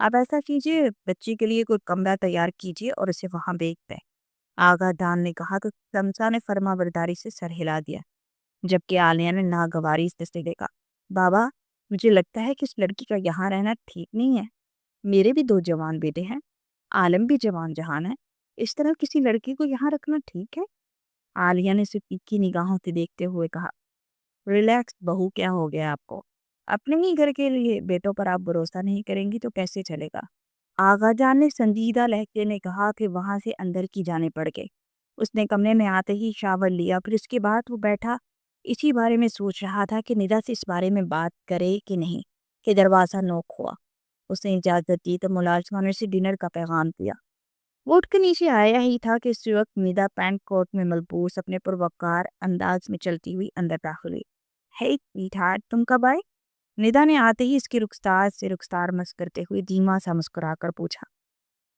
آپ ایسا کیجیے، بچی کے لیے کوئی کمرہ تیار کیجیے اور اسے وہاں بیچ دیں۔ آغا دان نے کہا تو سمسا نے فرما برداری سے سر ہلا دیا، جبکہ عالیہ نے ناگواری سے دیکھا۔ بابا، مجھے لگتا ہے کہ اس لڑکی کا یہاں رہنا ٹھیک نہیں ہے۔ میرے بھی 2 جوان بیٹے ہیں، عالم بھی جوان جہان ہے، اس طرح کسی لڑکی کو یہاں رکھنا ٹھیک ہے؟ عالیہ نے اسے تیکھی نگاہوں سے دیکھتے ہوئے کہا، ریلیکس بہو، کیا ہو گیا آپ کو؟ اپنے ہی گھر کے لیے بیٹوں پر آپ بھروسہ نہیں کریں گی تو کیسے چلے گا؟ آغا جان نے سنجیدہ لہجے میں کہا کہ وہاں سے اندر کی جانے پڑ گئے۔ اس نے کمرے میں آتے ہی شاور لیا، پھر اس کے بعد وہ بیٹھا اسی بارے میں سوچ رہا تھا کہ ندا سے اس بارے میں بات کرے کہ نہیں، کہ دروازہ نوک ہوا۔ اس نے اجازت دی تو ملازمہ نے اسے ڈنر کا پیغام دیا۔ وہ اٹھ کے نیچے آیا ہی تھا کہ اس وقت ندا پینٹ کوٹ میں ملبوس اپنے پروقار انداز میں چلتی ہوئی اندر داخل ہوئی۔ ہے سویٹ ہارٹ، تم کب آئے؟ ندا نے آتے ہی اس کے رخسار سے رخسار مس کرتے ہوئے دھیما سا مسکرا کر پوچھا۔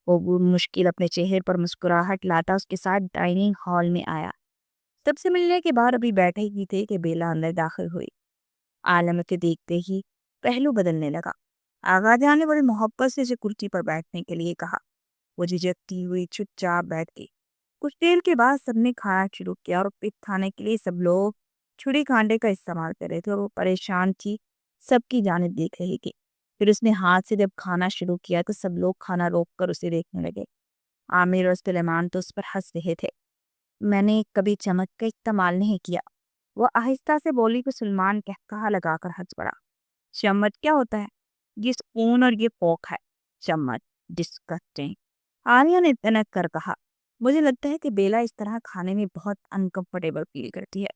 وہ مشکل اپنے چہرے پر مسکراہٹ لاتا اس کے ساتھ ڈائننگ ہال میں آیا۔ سب سے ملنے کے بعد ابھی بیٹھے ہی تھے کہ بیلا اندر داخل ہوئی۔ عالم کے دیکھتے ہی پہلو بدلنے لگا۔ آغا جان نے بڑی محبت سے اسے کرسی پر بیٹھنے کے لیے کہا۔ وہ جھجکتی ہوئی چپ چاپ بیٹھ گئی۔ کچھ دیر کے بعد سب نے کھانا شروع کیا اور پٹ کھانے کے لیے سب لوگ چھری کانٹے کا استعمال کر رہے تھے اور وہ پریشان تھی، سب کی جانب دیکھ رہی تھی۔ پھر اس نے ہاتھ سے جب کھانا شروع کیا تو سب لوگ کھانا روک کر اسے دیکھنے لگے۔ عامر اور سلیمان تو اس پر ہنس رہے تھے۔ میں نے کبھی چمچ کا استعمال نہیں کیا، وہ آہستہ سے بولی، تو سلمان کہا لگا کر ہنس پڑا۔ چمچ کیا ہوتا ہے؟ یہ سپون اور یہ فورک ہے۔ چمچ ڈسکسٹنگ، عالیہ نے تنک کر کہا۔ مجھے لگتا ہے کہ بیلا اس طرح کھانے میں بہت انکمفرٹیبل فیل کرتی ہے،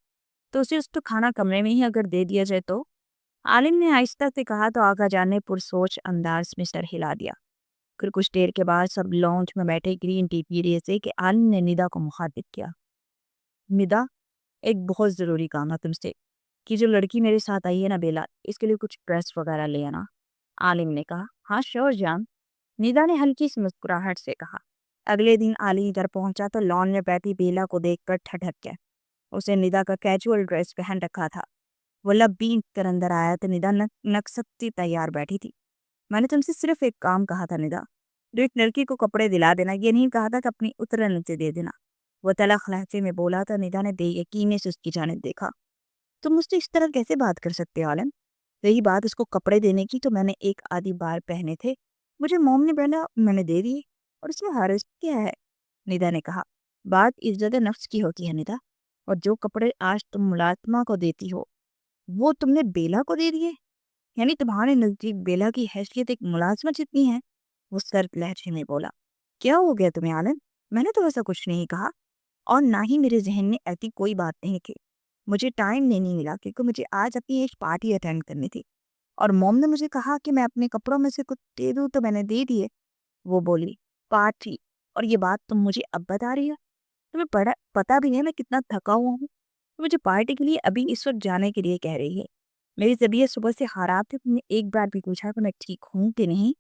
تو اسے اس کو کھانا کمرے میں ہی اگر دے دیا جائے تو؟ عالم نے آہستہ سے کہا تو آغا جان نے پرسوچ انداز میں سر ہلا دیا۔ پھر کچھ دیر کے بعد سب لانچ میں بیٹھے گرین ٹی پی رہے تھے کہ عالم نے ندا کو مخاطب کیا۔ ندا، ایک بہت ضروری کام ہے تم سے، کہ جو لڑکی میرے ساتھ آئی ہے نا بیلا، اس کے لیے کچھ ڈریس وغیرہ لے آنا۔ عالم نے کہا، ہاں شور جان۔ ندا نے ہلکی سی مسکراہٹ سے کہا۔ اگلے دن علی ادھر پہنچا تو لان میں بیٹھی بیلا کو دیکھ کر ٹھٹک گیا۔ اسے ندا کا کیجول ڈریس پہن رکھا تھا۔ وہ لب بینچ کر اندر آیا تو ندا نکستی تیار بیٹھی تھی۔ میں نے تم سے صرف ایک کام کہا تھا ندا، جو ایک لڑکی کو کپڑے دلا دینا، یہ نہیں کہا تھا کہ اپنی اترن نیچے دے دینا۔ وہ تلخ لہجے میں بولا تو ندا نے بے یقینی سے اس کی جانب دیکھا۔ تم مجھ سے اس طرح کیسے بات کر سکتے عالم؟ رہی بات اس کو کپڑے دینے کی تو میں نے ایک آدھی بار پہنے تھے، مجھے موم نے پہنا، میں نے دے دیے، اور اس میں حرج کیا ہے؟ ندا نے کہا، بات عزت نفس کی ہوتی ہے ندا، اور جو کپڑے آج تم ملازمہ کو دیتی ہو وہ تم نے بیلا کو دے دیے؟ یعنی تمہارے نزدیک بیلا کی حیثیت ایک ملازمہ جتنی ہے؟ وہ سرد لہجے میں بولا۔ کیا ہو گیا تمہیں عالم؟ میں نے تو ایسا کچھ نہیں کہا، اور نہ ہی میرے ذہن میں ایسی کوئی بات نہیں کی۔ مجھے ٹائم نہیں ملا کیونکہ مجھے آج اپنی ایک پارٹی اٹینڈ کرنی تھی، اور موم نے مجھے کہا کہ میں اپنے کپڑوں میں سے کچھ دے دوں تو میں نے دے دیے۔ وہ بولی، پارٹی، اور یہ بات تم مجھے اب بتا رہی ہو؟ تمہیں پتا بھی ہے میں کتنا تھکا ہوا ہوں؟ مجھے پارٹی کے لیے ابھی اس وقت جانے کے لیے کہہ رہی ہے؟ میری طبیعت صبح سے خراب تھی، تم نے ایک بار بھی پوچھا کہ میں ٹھیک ہوں کہ نہیں؟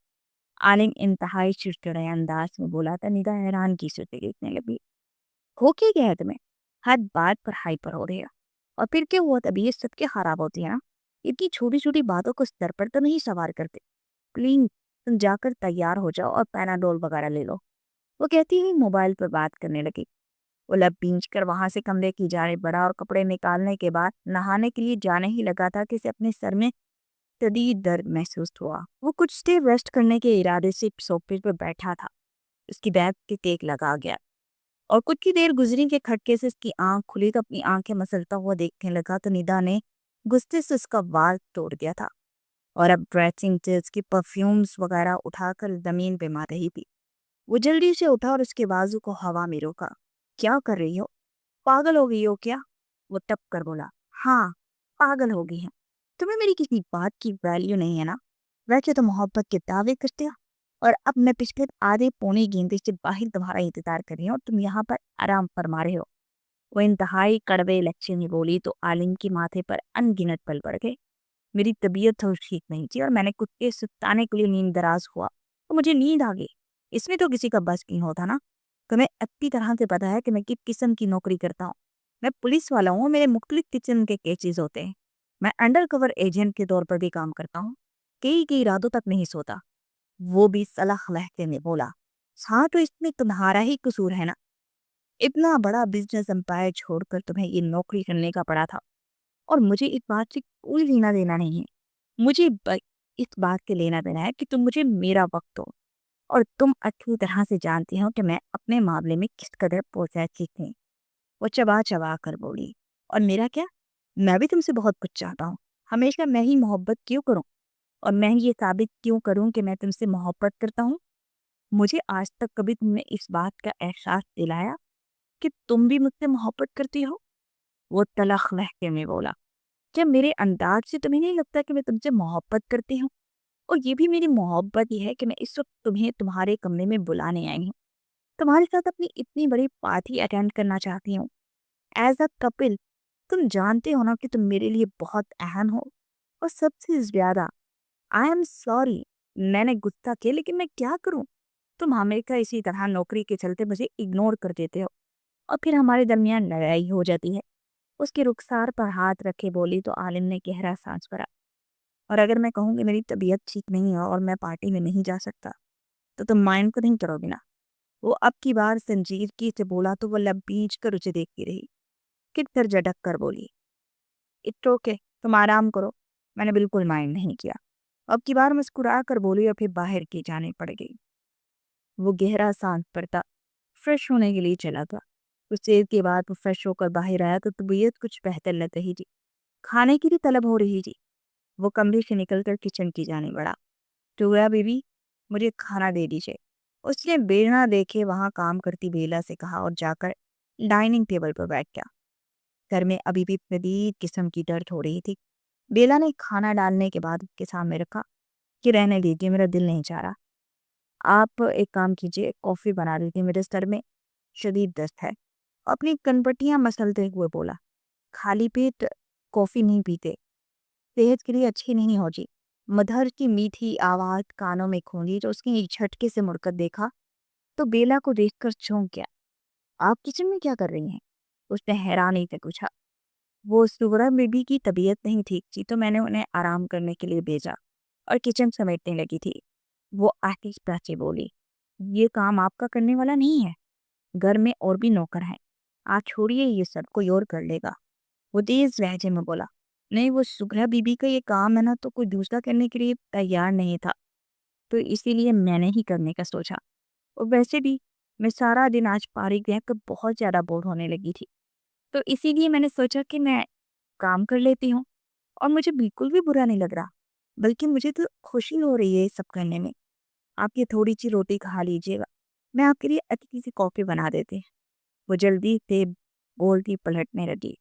عالم انتہائی چڑچڑے انداز میں بولا تھا۔ ندا حیران کی سے دیکھنے لگی۔ ہو کیا گیا ہے تمہیں؟ ہر بات پر ہائپر ہو رہی ہے، اور پھر کیا ہوا؟ طبیعت سب کے خراب ہوتی ہے نا، اتنی چھوٹی چھوٹی باتوں کو سر پر تو نہیں سوار کرتے۔ پلیز تم جا کر تیار ہو جاؤ اور پیناڈول وغیرہ لے لو، وہ کہتی ہوئی موبائل پر بات کرنے لگی۔ وہ لب بینچ کر وہاں سے کمرے کی جانب بڑھا اور کپڑے نکالنے کے بعد نہانے کے لیے جانے ہی لگا تھا کہ اسے اپنے سر میں شدید درد محسوس ہوا۔ وہ کچھ دیر ریسٹ کرنے کے ارادے سے صوفے پر بیٹھا تھا۔ اس کی بیک کے ٹیک لگا گیا، اور کچھ ہی دیر گزری کے کھٹکے سے اس کی آنکھ کھلی تو اپنی آنکھیں مسلتا ہوا دیکھنے لگا تو ندا نے غصے سے اس کا وال توڑ دیا تھا، اور اب ڈریسنگ ٹیبل کی پرفیومز وغیرہ اٹھا کر زمین پہ مار رہی تھی۔ وہ جلدی سے اٹھا اور اس کے بازو کو ہوا میں روکا۔ کیا کر رہی ہو؟ پاگل ہو گئی ہو کیا؟ وہ ٹپ کر بولا۔ ہاں، پاگل ہو گئی ہے، تمہیں میری کسی بات کی ویلیو نہیں ہے نا؟ ویسے تو محبت کے دعوے کرتے ہو، اور اب میں پچھلے آدھے پونے گھنٹے سے باہر تمہارا انتظار کر رہی ہوں اور تم یہاں پر آرام فرما رہے ہو۔ وہ انتہائی کڑوے لہجے میں بولی تو عالم کے ماتھے پر ان گنت پل پڑ گئے۔ میری طبیعت تو ٹھیک نہیں تھی، اور میں نے کتے ستانے کے لیے نیند دراز ہوا تو مجھے نیند آ گئی۔ اس میں تو کسی کا بس نہیں ہوتا نا۔ تمہیں اچھی طرح سے پتا ہے کہ میں کس قسم کی نوکری کرتا ہوں۔ میں پولیس والا ہوں، میرے مختلف قسم کے کیسز ہوتے ہیں۔ میں انڈر کور ایجنٹ کے طور پر بھی کام کرتا ہوں، کئی راتوں تک نہیں سوتا۔ وہ بھی سلخ لہجے میں بولا، ہاں تو اس میں تمہارا ہی قصور ہے نا، اتنا بڑا بزنس امپائر چھوڑ کر تمہیں یہ نوکری کرنے کا پڑا تھا، اور مجھے اس بات سے کوئی لینا دینا نہیں ہے، مجھے اس بات کے لینا دینا ہے کہ تم مجھے میرا وقت دو، اور تم اچھی طرح سے جانتی ہو کہ میں اپنے معاملے میں کس قدر پوزیسو تھی۔ وہ چبا چبا کر بولی، اور میرا کیا، میں بھی تم سے بہت کچھ چاہتا ہوں، ہمیشہ میں ہی محبت کیوں کروں، اور میں یہ ثابت کیوں کروں کہ میں تم سے محبت کرتا ہوں؟ مجھے آج تک کبھی تم نے اس بات کا احساس دلایا کہ تم بھی مجھ سے محبت کرتی ہو؟ وہ تلخ لہجے میں بولا، کیا میرے انداز سے تمہیں نہیں لگتا کہ میں تم سے محبت کرتی ہوں؟ اور یہ بھی میری محبت ہی ہے کہ میں اس وقت تمہیں تمہارے کمرے میں بلانے آئی ہوں، تمہارے ساتھ اپنی اتنی بڑی پارٹی اٹینڈ کرنا چاہتی ہوں ایز اے کپل۔ تم جانتے ہو نا کہ تم میرے لیے بہت اہم ہو، اور سب سے زیادہ آئی ایم سوری، میں نے غصہ کیا، لیکن میں کیا کروں، تم ہمیشہ اسی طرح نوکری کے چلتے مجھے اگنور کر دیتے ہو، اور پھر ہمارے درمیان لڑائی ہو جاتی ہے۔ اس کے رخسار پر ہاتھ رکھے بولی تو عالم نے گہرا سانس بھرا، اور اگر میں کہوں کہ میری طبیعت ٹھیک نہیں ہے اور میں پارٹی میں نہیں جا سکتا تو تم مائنڈ کو نہیں کرو گے نا؟ وہ اب کی بار سنجیدگی سے بولا تو وہ لب بیچ کر اسے دیکھتی رہی، پھر پھر جھٹک کر بولی، اٹس اوکے، تم آرام کرو، میں نے بالکل مائنڈ نہیں کیا۔ اب کی بار مسکرا کر بولی اور پھر باہر کی جانے پڑ گئی۔ وہ گہرا سانس پڑتا فریش ہونے کے لیے چلا گیا۔ کچھ دیر کے بعد وہ فریش ہو کر باہر آیا تو طبیعت کچھ بہتر لگ رہی تھی، کھانے کی بھی طلب ہو رہی تھی۔ وہ کمرے سے نکل کر کچن کی جانے بڑھا، ٹویا بیبی مجھے کھانا دے دیجیے۔ اس نے بیلنا دیکھے وہاں کام کرتی بیلا سے کہا اور جا کر ڈائننگ ٹیبل پر بیٹھ گیا۔ گھر میں ابھی بھی شدید قسم کی درد ہو رہی تھی۔ بیلا نے کھانا ڈالنے کے بعد اس کے سامنے رکھا کہ رہنے دیجیے، میرا دل نہیں چاہ رہا، آپ ایک کام کیجیے، کافی بنا دیجیے، میرے سر میں شدید دست ہے۔ اپنی کنپٹیاں مسلتے ہوئے بولا، خالی پیٹ کافی نہیں پیتے، صحت کے لیے اچھی نہیں ہو جی۔ مدھر کی میٹھی آواز کانوں میں کھونگی تو اس نے ایک جھٹکے سے مڑ کر دیکھا تو بیلا کو دیکھ کر چونک گیا۔ آپ کچن میں کیا کر رہی ہیں؟ اس نے حیرانی سے پوچھا۔ وہ سغرا بیبی کی طبیعت نہیں ٹھیک تھی تو میں نے انہیں آرام کرنے کے لیے بھیجا اور کچن سمیٹنے لگی تھی۔ وہ آہستہ سے بولی، یہ کام آپ کا کرنے والا نہیں ہے، گھر میں اور بھی نوکر ہیں، آپ چھوڑیے، یہ سب کوئی اور کر لے گا۔ وہ تیز لہجے میں بولا، نہیں، وہ سغرا بیبی کا یہ کام ہے نا تو کوئی دوسرا کرنے کے لیے تیار نہیں تھا، تو اسی لیے میں نے ہی کرنے کا سوچا، اور ویسے بھی میں سارا دن آج فارغ رہ کر بہت زیادہ بور ہونے لگی تھی، تو اسی لیے میں نے سوچا کہ میں کام کر لیتی ہوں، اور مجھے بالکل بھی برا نہیں لگ رہا، بلکہ مجھے تو خوشی ہو رہی ہے یہ سب کرنے میں۔ آپ یہ تھوڑی سی روٹی کھا لیجیے گا، میں آپ کے لیے اچھی سی کافی بنا دیتے۔ وہ جلدی سے بولتی پلٹنے لگی،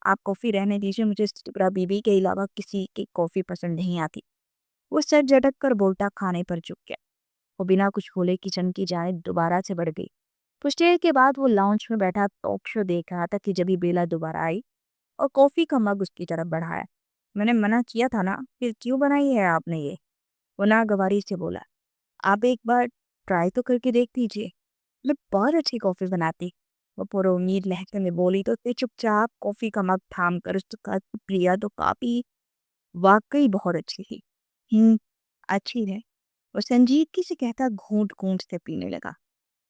آپ کافی رہنے دیجیے، مجھے سغرا بیبی کے علاوہ کسی کی کافی پسند نہیں آتی۔ وہ سر جھٹک کر بولتا کھانے پر جھک گیا۔ وہ بنا کچھ بولے کچن کی جانب دوبارہ سے بڑھ گئی۔ کچھ دیر کے بعد وہ لاؤنج میں بیٹھا ٹاک شو دیکھ رہا تھا کہ جبھی بیلا دوبارہ آئی اور کافی کا مگ اس کی طرف بڑھایا۔ میں نے منع کیا تھا نا، پھر کیوں بنائی ہے آپ نے یہ؟ وہ ناگواری سے بولا، آپ ایک بار ٹرائی تو کر کے دیکھ دیجیے، میں بہت اچھی کافی بناتی۔ وہ پر امید لہجے میں بولی تو اسے چپ چاپ کافی کا مگ تھام کر اس کا پریا تو کافی واقعی بہت اچھی تھی۔ اچھی ہے، وہ سنجیدگی سے کہتا گھونٹ گھونٹ سے پینے لگا۔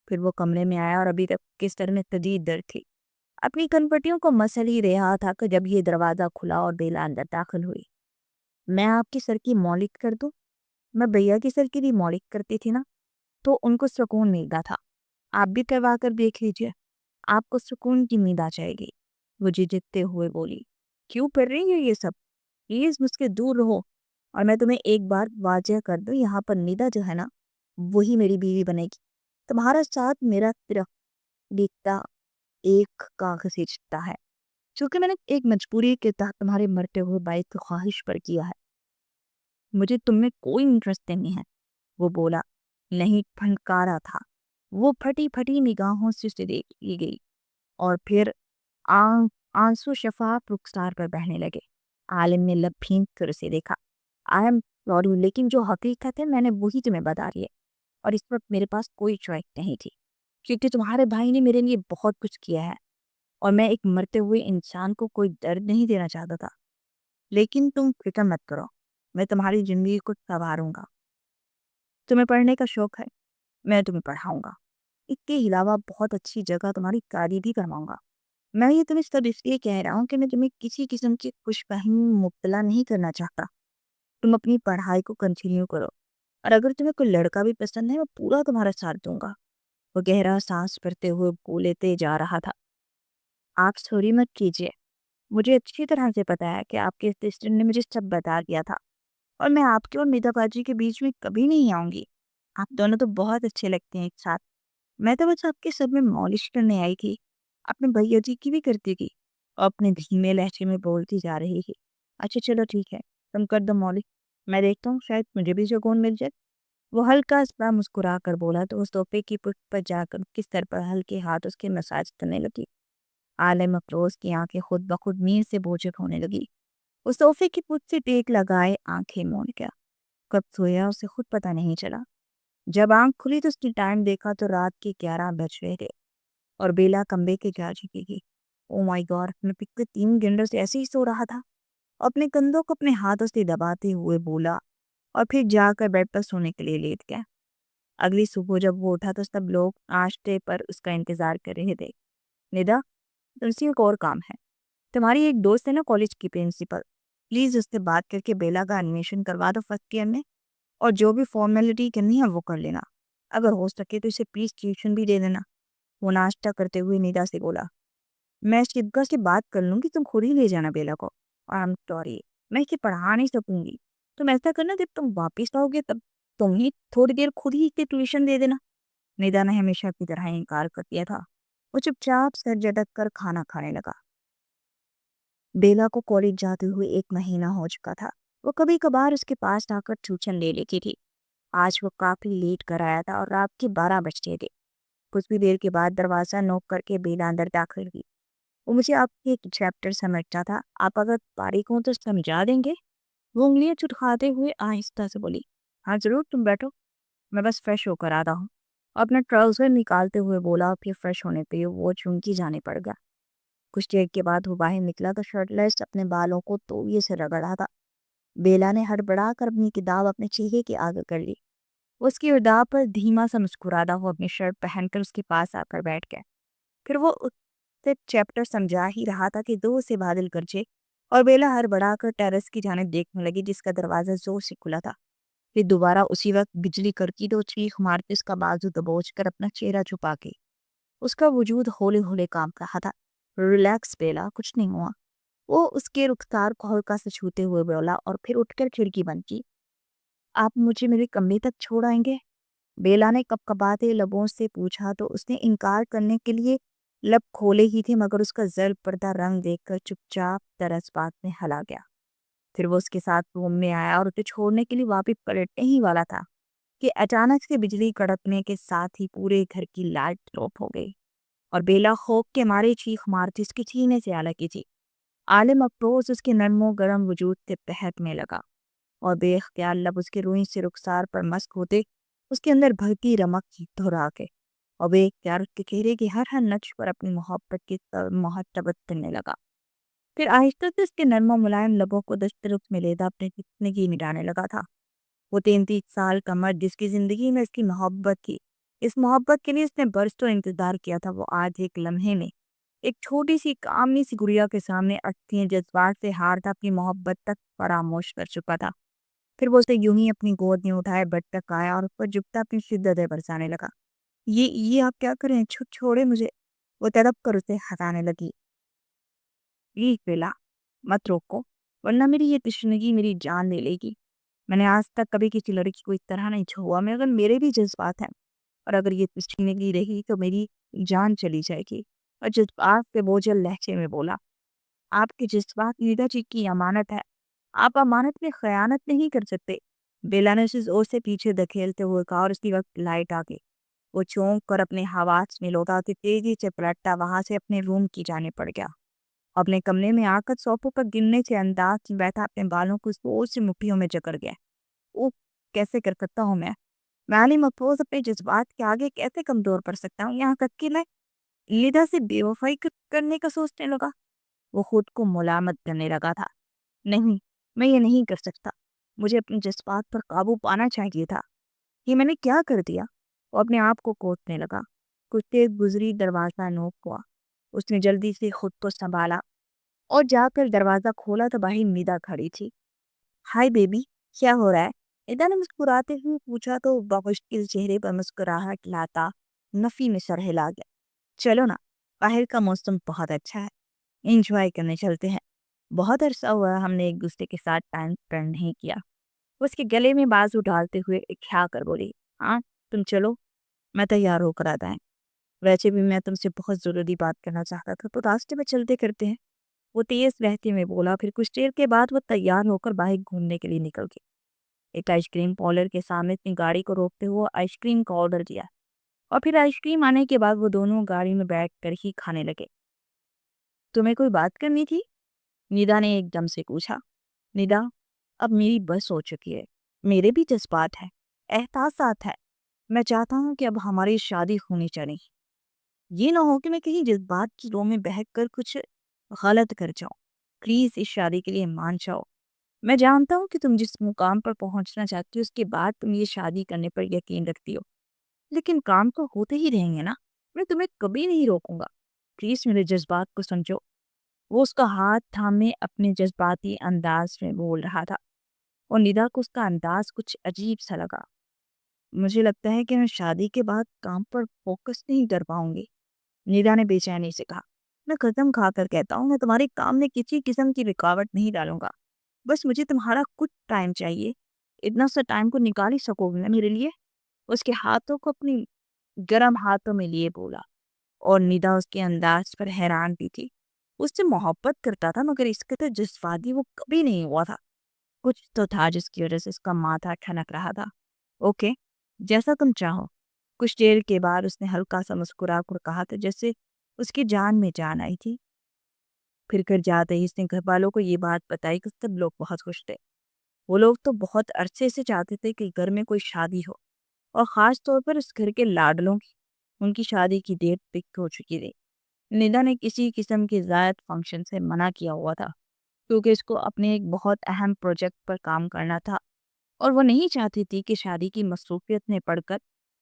پھر وہ کمرے میں آیا اور ابھی تک کے سر میں شدید درد تھی، اپنی کنپٹیوں کو مسل ہی رہا تھا کہ جب یہ دروازہ کھلا اور بیلا اندر داخل ہوئی۔ میں آپ کی سر کی مالش کر دوں؟ میں بھیا کی سر کی بھی مالش کرتی تھی نا، تو ان کو سکون ملتا تھا، آپ بھی کروا کر دیکھ لیجیے، آپ کو سکون کی نیند آ جائے گی۔ وہ جھجکتے ہوئے بولی، کیوں کر رہی ہے یہ سب؟ پلیز مجھ سے دور رہو، اور میں تمہیں ایک بار واضح کر دوں، یہاں پر نیدا جو ہے نا وہی میری بیوی بنے گی، تمہارا ساتھ میرا صرف دیکھتا ایک کاغذی رشتہ ہے، چونکہ میں نے ایک مجبوری کے تحت تمہارے مرتے ہوئے بائی کی خواہش پر کیا ہے، مجھے تم میں کوئی انٹرسٹ نہیں ہے۔ وہ بولا، نہیں، پھنکارا تھا۔ وہ پھٹی پھٹی نگاہوں سے اسے دیکھ لی گئی اور پھر آنسو شفاف رخسار پر بہنے لگے۔ عالم نے لب پھینک کر اسے دیکھا، آئی ایم سوری، لیکن جو حقیقت ہے میں نے وہی تمہیں بتا دی ہے، اور اس وقت میرے پاس کوئی چوائس نہیں تھی، کیونکہ تمہارے بھائی نے میرے لیے بہت کچھ کیا ہے، اور میں ایک مرتے ہوئے انسان کو کوئی درد نہیں دینا چاہتا تھا، لیکن تم فکر مت کرو، میں تمہاری زندگی کو سنواروں گا۔ تمہیں پڑھنے کا شوق ہے، میں تمہیں پڑھاؤں گا۔ اس کے علاوہ بہت اچھی جگہ تمہاری شادی بھی کرواؤں گا۔ میں یہ تمہیں سب اس لیے کہہ رہا ہوں کہ میں تمہیں کسی قسم کی خوش فہمی میں مبتلا نہیں کرنا چاہتا۔ تم اپنی پڑھائی کو کنٹینیو کرو، اور اگر تمہیں کوئی لڑکا بھی پسند ہے میں پورا تمہارا ساتھ دوں گا۔ وہ گہرا سانس بھرتے ہوئے بولتے جا رہا تھا۔ آپ سوری مت کیجیے، مجھے اچھی طرح سے پتا ہے کہ آپ کے اسسٹنٹ نے مجھے سب بتا دیا تھا، اور میں آپ کے اور میدا باجی کے بیچ میں کبھی نہیں آؤں گی۔ آپ دونوں تو بہت اچھے لگتے ہیں ایک ساتھ۔ میں تو بس آپ کے سب میں مالش کرنے آئی تھی، اپنے بھیا جی کی بھی کرتی تھی، اور اپنے دھیمے لہجے میں بولتی جا رہی تھی۔ اچھا چلو ٹھیک ہے، تم کر دو مالش، میں دیکھتا ہوں شاید مجھے بھی سکون مل جائے۔ وہ ہلکا سا مسکرا کر بولا تو اس صوفے کی پشت پر جا کر اس کے سر پر ہلکے ہاتھ اس کے مساج کرنے لگی۔ عالم افروز کی آنکھیں خود بخود نیند سے بوجھل ہونے لگی۔ وہ صوفے کی پشت سے ٹیک لگائے آنکھیں موڑ گیا۔ کب سویا اسے خود پتہ نہیں چلا۔ جب آنکھ کھلی تو اس نے ٹائم دیکھا تو رات کے 11 بج رہے تھے، اور بیلا کمبے کے جا چکی تھی۔ او مائی گاڈ، میں پچھلے 3 گھنٹوں سے ایسے ہی سو رہا تھا۔ اپنے کندھوں کو اپنے ہاتھوں سے دباتے ہوئے بولا، اور پھر جا کر بیڈ پر سونے کے لیے لیٹ گیا۔ اگلی صبح جب وہ اٹھا تو سب لوگ ناشتے پر اس کا انتظار کر رہے تھے۔ ندا، تم سے ایک اور کام ہے۔ تمہاری ایک دوست ہے نا کالج کی پرنسپل، پلیز اس سے بات کر کے بیلا کا ایڈمیشن کروا دو فرسٹ ایئر میں، اور جو بھی فارمیلٹی کرنی ہے وہ کر لینا۔ اگر ہو سکے تو اسے پلیز ٹیوشن بھی دے دینا۔ وہ ناشتہ کرتے ہوئے ندا سے بولا، میں شبکا سے بات کر لوں گی، تم خود ہی لے جانا بیلا کو۔ آئی ایم سوری، میں اسے پڑھا نہیں سکوں گی۔ تم ایسا کرنا، جب تم واپس آؤ گے تب تم ہی تھوڑی دیر خود ہی اسے ٹیوشن دے دینا۔ ندا نے ہمیشہ کی طرح انکار کر دیا تھا۔ وہ چپ چاپ سر جھٹک کر کھانا کھانے لگا۔ بیلا کو کالج جاتے ہوئے 1 مہینہ ہو چکا تھا۔ وہ کبھی کبھار اس کے پاس آ کر ٹیوشن لے لیتی تھی۔ آج وہ کافی لیٹ کر آیا تھا اور رات کے 12 بجتے تھے۔ کچھ بھی دیر کے بعد دروازہ نوک کر کے بیلا اندر داخل ہوئی۔ وہ مجھے آپ کے ایک چیپٹر سمجھتا تھا، آپ اگر فارغ ہوں تو سمجھا دیں گے؟ وہ انگلیاں چٹکاتے ہوئے آہستہ سے بولی۔ ہاں ضرور، تم بیٹھو، میں بس فریش ہو کر آتا ہوں۔ اپنا ٹراؤزر نکالتے ہوئے بولا، پھر فریش ہونے پہ وہ چونکی جانے پڑ گیا۔ کچھ دیر کے بعد وہ باہر نکلا تو شرٹ لیس اپنے بالوں کو تولیے سے رگڑ رہا تھا۔ بیلا نے ہڑبڑا کر اپنی کتاب اپنے چہرے کے آگے کر لی۔ اس کی ادا پر دھیما سا مسکراتا ہوا اپنی شرٹ پہن کر اس کے پاس آ کر بیٹھ گیا۔ پھر وہ اسے چیپٹر سمجھا ہی رہا تھا کہ دو سے بادل گرجے، اور بیلا ہڑبڑا کر ٹیرس کی جانب دیکھنے لگی جس کا دروازہ زور سے کھلا تھا۔ پھر دوبارہ اسی وقت بجلی کڑکی تو چیخ مارتے اس کا بازو دبوچ کر اپنا چہرہ چھپا کے اس کا وجود ہولے ہولے کانپ رہا تھا۔ ریلیکس بیلا، کچھ نہیں ہوا۔ وہ اس کے رخسار کو ہلکا سے چھوتے ہوئے بولا، اور پھر اٹھ کر کھڑکی بند کی۔ آپ مجھے میرے کمرے تک چھوڑ آئیں گے؟ بیلا نے کپ کپاتے لبوں سے پوچھا تو اس نے انکار کرنے کے لیے لب کھولے ہی تھے، مگر اس کا زرد پردہ رنگ دیکھ کر چپ چاپ طرز بات میں ہلا گیا۔ پھر وہ اس کے ساتھ روم میں آیا اور اسے چھوڑنے کے لیے واپس پلٹنے ہی والا تھا کہ اچانک سے بجلی کڑکنے کے ساتھ ہی پورے گھر کی لائٹ ڈراپ ہو گئی، اور بیلا خوف کے مارے چیخ مارتی اس کے سینے سے آ لگی تھی۔ عالم افروز اس کے نرم و گرم وجود سے بہکنے لگا، اور بے اختیار لب اس کے روئی سے رخسار پر مسک ہوتے اس کے اندر بھرتی رمک کی دھرا کے، اور بے اختیار اس کے چہرے کی ہر نقش پر اپنی محبت کی محتبت کرنے لگا۔ پھر آہستہ سے اس کے نرم و ملائم لبوں کو دسترس میں لیدا اپنے زندگی مٹانے لگا تھا۔ وہ 33 سال کا مرد جس کی زندگی میں اس کی محبت تھی، اس محبت کے لیے اس نے برسوں انتظار کیا تھا، وہ آج ایک لمحے میں ایک چھوٹی سی کامنی سی گڑیا کے سامنے اٹھتی جذبات سے ہارتا اپنی محبت تک فراموش کر چکا تھا۔ پھر وہ اسے یوں ہی اپنی گود میں اٹھائے بیڈ تک آیا اور اس پر جھکتا اپنی شدتیں برسانے لگا۔ یہ آپ کیا کریں، چھوڑے مجھے، وہ تڑپ کر اسے ہٹانے لگی۔ پلیز بیلا، مت روکو، ورنہ میری یہ تشنگی میری جان لے لے گی۔ میں نے آج تک کبھی کسی لڑکی کو اس طرح نہیں چھوا، مگر میرے بھی جذبات ہیں، اور اگر یہ تشنگی رہی تو میری جان چلی جائے گی۔ اور جذبات سے بوجھل لہجے میں بولا، آپ کے جذبات نیدا جی کی امانت ہے، آپ امانت میں خیانت نہیں کر سکتے۔ بیلا نے اسے زور سے پیچھے دھکیلتے ہوئے کہا، اور اسی وقت لائٹ آ گئی۔ وہ چونک کر اپنے حواس میں لوٹا تو تیزی سے پلٹتا وہاں سے اپنے روم کی جانب پڑ گیا۔ اپنے کمرے میں آ کر صوفے پر گرنے سے انداز سے بیٹھا اپنے بالوں کو زور سے مٹھیوں میں جکڑ گیا۔ وہ کیسے کر سکتا ہوں میں عالم افروز اپنے جذبات کے آگے کیسے کمزور پڑ سکتا ہوں، یہاں تک کہ میں لیدا سے بے وفائی کرنے کا سوچنے لگا۔ وہ خود کو ملامت کرنے لگا تھا۔ نہیں، میں یہ نہیں کر سکتا، مجھے اپنے جذبات پر قابو پانا چاہیے تھا۔ یہ میں نے کیا کر دیا؟ وہ اپنے آپ کو کوسنے لگا۔ کچھ دیر گزری، دروازہ نوک ہوا۔ اس نے جلدی سے خود کو سنبھالا اور جا کر دروازہ کھولا تو باہر ندا کھڑی تھی۔ ہائی بیبی، کیا ہو رہا ہے؟ ندا نے مسکراتے ہوئے پوچھا تو بمشکل چہرے پر مسکراہٹ لاتا نفی میں سر ہلا گیا۔ چلو نا، باہر کا موسم بہت اچھا ہے، انجوائے کرنے چلتے ہیں۔ بہت عرصہ ہوا ہم نے ایک دوسرے کے ساتھ ٹائم اسپینڈ نہیں کیا۔ وہ اس کے گلے میں بازو ڈالتے ہوئے کھا کر بولی، ہاں تم چلو، میں تیار ہو کر آتا ہے۔ ویسے بھی میں تم سے بہت ضروری بات کرنا چاہتا تھا، تو راستے میں چلتے کرتے ہیں، وہ تیز لہجے میں بولا۔ پھر کچھ دیر کے بعد وہ تیار ہو کر باہر گھومنے کے لیے نکل گئی۔ ایک آئس کریم پارلر کے سامنے اپنی گاڑی کو روکتے ہوئے آئس کریم کا آرڈر دیا، اور پھر آئس کریم آنے کے بعد وہ دونوں گاڑی میں بیٹھ کر ہی کھانے لگے۔ تمہیں کوئی بات کرنی تھی؟ ندا نے ایک دم سے پوچھا۔ ندا، اب میری بس ہو چکی ہے، میرے بھی جذبات ہیں، احساسات ہیں، میں چاہتا ہوں کہ اب ہماری شادی ہونی چاہیے۔ یہ نہ ہو کہ میں کہیں جذبات کی رو میں بہک کر کچھ غلط کر جاؤں۔ پلیز اس شادی کے لیے مان جاؤ۔ میں جانتا ہوں کہ تم جس مقام پر پہنچنا چاہتی ہو اس کے بعد تم یہ شادی کرنے پر یقین رکھتی ہو، لیکن کام تو ہوتے ہی رہیں گے نا، میں تمہیں کبھی نہیں روکوں گا۔ پلیز میرے جذبات کو سمجھو۔ وہ اس کا ہاتھ تھامے اپنے جذباتی انداز میں بول رہا تھا، اور ندا کو اس کا انداز کچھ عجیب سا لگا۔ مجھے لگتا ہے کہ میں شادی کے بعد کام پر فوکس نہیں کر پاؤں گی، ندا نے بے چینی سے کہا۔ میں قسم کھا کر کہتا ہوں، میں تمہارے کام میں کسی قسم کی رکاوٹ نہیں ڈالوں گا، بس مجھے تمہارا کچھ ٹائم چاہیے۔ اتنا سا ٹائم کو نکال ہی سکو گے نا میرے لیے؟ اس کے ہاتھوں کو اپنی گرم ہاتھوں میں لیے بولا، اور ندا اس کے انداز پر حیران بھی تھی۔ اس سے محبت کرتا تھا، مگر اس کے جذباتی وہ کبھی نہیں ہوا تھا۔ کچھ تو تھا جس کی وجہ سے اس کا ماتھا ٹھنک رہا تھا۔ اوکے، جیسا تم چاہو۔ کچھ دیر کے بعد اس نے ہلکا سا مسکرا کر کہا تھا، جیسے اس کی جان میں جان آئی تھی۔ پھر کر جاتے ہی اس نے گھر والوں کو یہ بات بتائی کہ سب لوگ بہت خوش تھے۔ وہ لوگ تو بہت عرصے سے چاہتے تھے کہ گھر میں کوئی شادی ہو، اور خاص طور پر اس گھر کے لاڈلوں کی۔ ان کی شادی کی ڈیٹ فکس ہو چکی تھی۔ ندا نے کسی قسم کے زائد فنکشن سے منع کیا ہوا تھا، کیونکہ اس کو اپنے ایک بہت اہم پروجیکٹ پر کام کرنا تھا، اور وہ نہیں چاہتی تھی کہ شادی کی مصروفیت میں پڑھ کر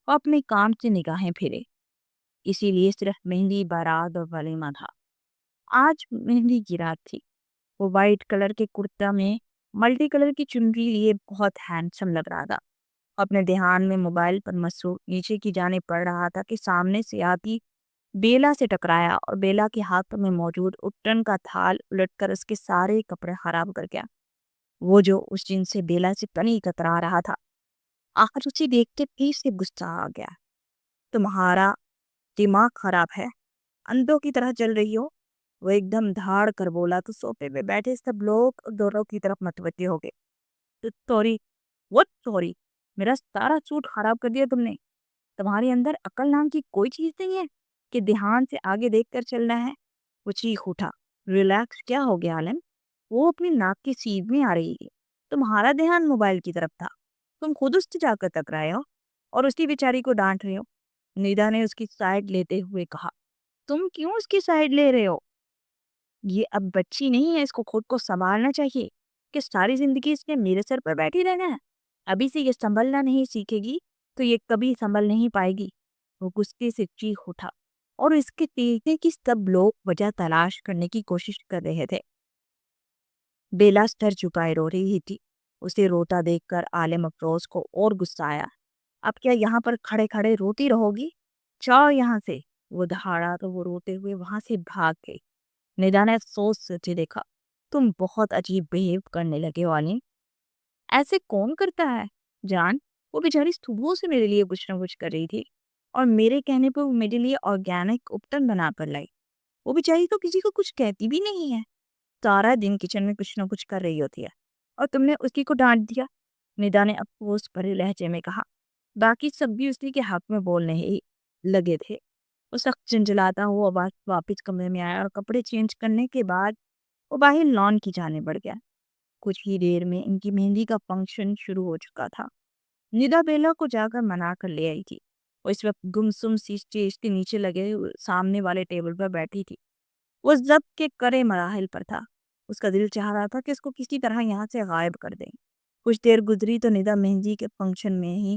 وہ اپنے کام سے نگاہیں پھیرے۔ اسی لیے صرف مہندی، بارات اور ولیمہ تھا۔ آج مہندی کی رات تھی۔ وہ وائٹ کلر کے کرتا میں ملٹی کلر کی چنری لیے بہت ہینڈسم لگ رہا تھا۔ اپنے دھیان میں موبائل پر مصروف نیچے کی جانب پڑھ رہا تھا کہ سامنے سے آتی بیلا سے ٹکرایا، اور بیلا کے ہاتھوں میں موجود اپٹن کا تھال الٹ کر اس کے سارے کپڑے خراب کر گیا۔ وہ جو اس دن سے بیلا سے پنی کترا رہا تھا، آج اسے دیکھ کے پھر سے غصہ آ گیا۔ تمہارا دماغ خراب ہے، اندھوں کی طرح چل رہی ہو؟ وہ ایک دم دھاڑ کر بولا تو صوفے پہ بیٹھے سب لوگ دونوں کی طرف متوجہ ہو گئے۔ Sorry, what sorry? میرا سارا سوٹ خراب کر دیا تم نے۔ تمہارے اندر عقل نام کی کوئی چیز نہیں ہے کہ دھیان سے آگے دیکھ کر چلنا ہے؟ وہ چیخ اٹھا۔ ریلیکس، کیا ہو گیا عالم؟ وہ اپنی ناک کی سیدھ میں آ رہی تھی۔ تمہارا دھیان موبائل کی طرف تھا، تم خود اس سے جا کر ٹکرائے ہو اور اسی بیچاری کو ڈانٹ رہے ہو۔ ندا نے اس کی سائڈ لیتے ہوئے کہا۔ تم کیوں اس کی سائڈ لے رہے ہو؟ یہ اب بچی نہیں ہے، اس کو خود کو سنبھالنا چاہیے کہ ساری زندگی اس نے میرے سر پر بیٹھی رہنا ہے۔ ابھی سے یہ سنبھلنا نہیں سیکھے گی تو یہ کبھی سنبھل نہیں پائے گی۔ وہ غصے سے چیخ اٹھا، اور اس کے پیچھے کی سب لوگ وجہ تلاش کرنے کی کوشش کر رہے تھے۔ بیلا سر جھکائے رو رہی تھی۔ اسے روتا دیکھ کر عالم افروز کو اور غصہ آیا۔ اب کیا یہاں پر کھڑے کھڑے روتی رہو گی؟ جاؤ یہاں سے۔ وہ دہاڑا تو وہ روتے ہوئے وہاں سے بھاگ گئی۔ ندا نے افسوس سے دیکھا۔ تم بہت عجیب بہیو کرنے لگے ہو عالم۔ ایسے کون کرتا ہے جان؟ وہ بیچاری صبح سے میرے لیے کچھ نہ کچھ کر رہی تھی، اور میرے کہنے پر وہ میرے لیے آرگینک اپٹن بنا کر لائی۔ وہ بیچاری تو کسی کو کچھ کہتی بھی نہیں ہے، سارا دن کچن میں کچھ نہ کچھ کر رہی ہوتی ہے، اور تم نے اسی کو ڈانٹ دیا۔ ندا نے افسوس بھرے لہجے میں کہا۔ باقی سب بھی اسی کے حق میں بولنے ہی لگے تھے۔ وہ سخت جنجلاتا ہوا واپس کمرے میں آیا، اور کپڑے چینج کرنے کے بعد وہ باہر لان کی جانب بڑھ گیا۔ کچھ ہی دیر میں ان کی مہندی کا فنکشن شروع ہو چکا تھا۔ ندا بیلا کو جا کر منا کر لے آئی تھی۔ وہ اس وقت گمسم سی اسٹیج کے نیچے لگے سامنے والے ٹیبل پر بیٹھی تھی۔ وہ ضبط کے کرے مراحل پر تھا۔ اس کا دل چاہ رہا تھا کہ اس کو کسی طرح یہاں سے غائب کر دیں۔ کچھ دیر گزری تو ندا مہندی کے فنکشن میں ہی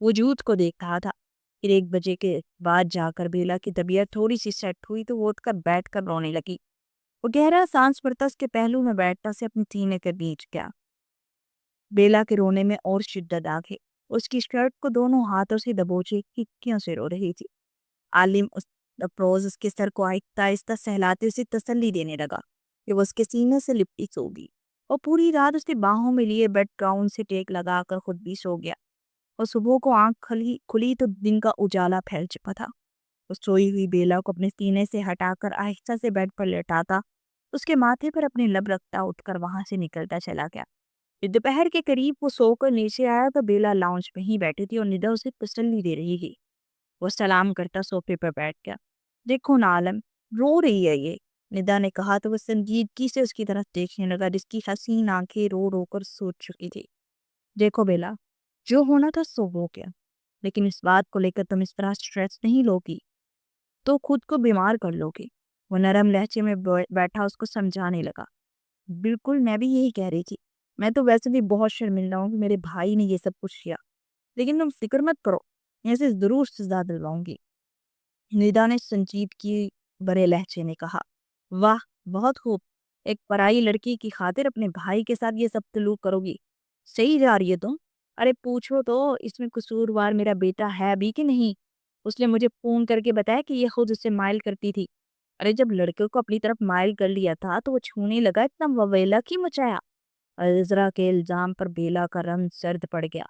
وجود کو دیکھ رہا تھا۔ پھر 1 بجے کے بعد جا کر بیلا کی طبیعت تھوڑی سی سیٹ ہوئی تو وہ اٹھ کر بیٹھ کر رونے لگی۔ وہ گہرا سانس بھرتا اس کے پہلو میں بیٹھتا سے اپنے سینے کے بیچ گیا۔ بیلا کے رونے میں اور شدت آ گئی۔ اس کی شرٹ کو دونوں ہاتھوں سے دبوچے کیوں سے رو رہی تھی۔ عالم افروز اس کے سر کو آہستہ آہستہ سہلاتے اسے تسلی دینے لگا کہ وہ اس کے سینے سے لپٹی سو گئی، اور پوری رات اس کے باہوں میں لیے بیڈ گراؤنڈ سے ٹیک لگا کر خود بھی سو گیا۔ اور صبح کو آنکھ کھلی تو دن کا اجالا پھیل چکا تھا۔ وہ سوئی ہوئی بیلا کو اپنے سینے سے ہٹا کر آہستہ سے بیڈ پر لیٹاتا، اس کے ماتھے پر اپنے لب رکھتا، اٹھ کر وہاں سے نکلتا چلا گیا۔ دوپہر کے قریب وہ سو کر نیچے آیا تو بیلا لاؤنج میں ہی بیٹھی تھی اور ندا اسے تسلی دے رہی تھی۔ وہ سلام کرتا سوفے پر بیٹھ گیا۔ دیکھو نا عالم، رو رہی ہے یہ، ندا نے کہا تو وہ سنجیدگی سے اس کی طرف دیکھنے لگا جس کی حسین آنکھیں رو رو کر سوچ چکی تھی۔ دیکھو بیلا، جو ہونا تھا سو ہو گیا، لیکن اس بات کو لے کر تم اس طرح سٹریس نہیں لوگی تو خود کو بیمار کر لوگی۔ وہ نرم لہجے میں بیٹھا اس کو سمجھانے لگا۔ بالکل، میں بھی یہی کہہ رہی تھی۔ میں تو ویسے بھی بہت شرمندہ ہوں کہ میرے بھائی نے یہ سب کچھ کیا، لیکن تم فکر مت کرو، میں اسے ضرور سزا دلواؤں گی، ندا نے سنجیدگی برے لہجے میں کہا۔ واہ، بہت خوب، ایک پرائی لڑکی کی خاطر اپنے بھائی کے ساتھ یہ سب سلوک کرو گی، صحیح جا رہی ہے تم؟ ارے پوچھو تو اس میں قصوروار میرا بیٹا ہے بھی کہ نہیں؟ اس نے مجھے فون کر کے بتایا کہ یہ خود اسے مائل کرتی تھی۔ ارے جب لڑکے کو اپنی طرف مائل کر لیا تھا تو وہ چھونے لگا، اتنا وویلا کی مچایا۔ عذرا کے الزام پر بیلا کا رنگ سرد پڑ گیا۔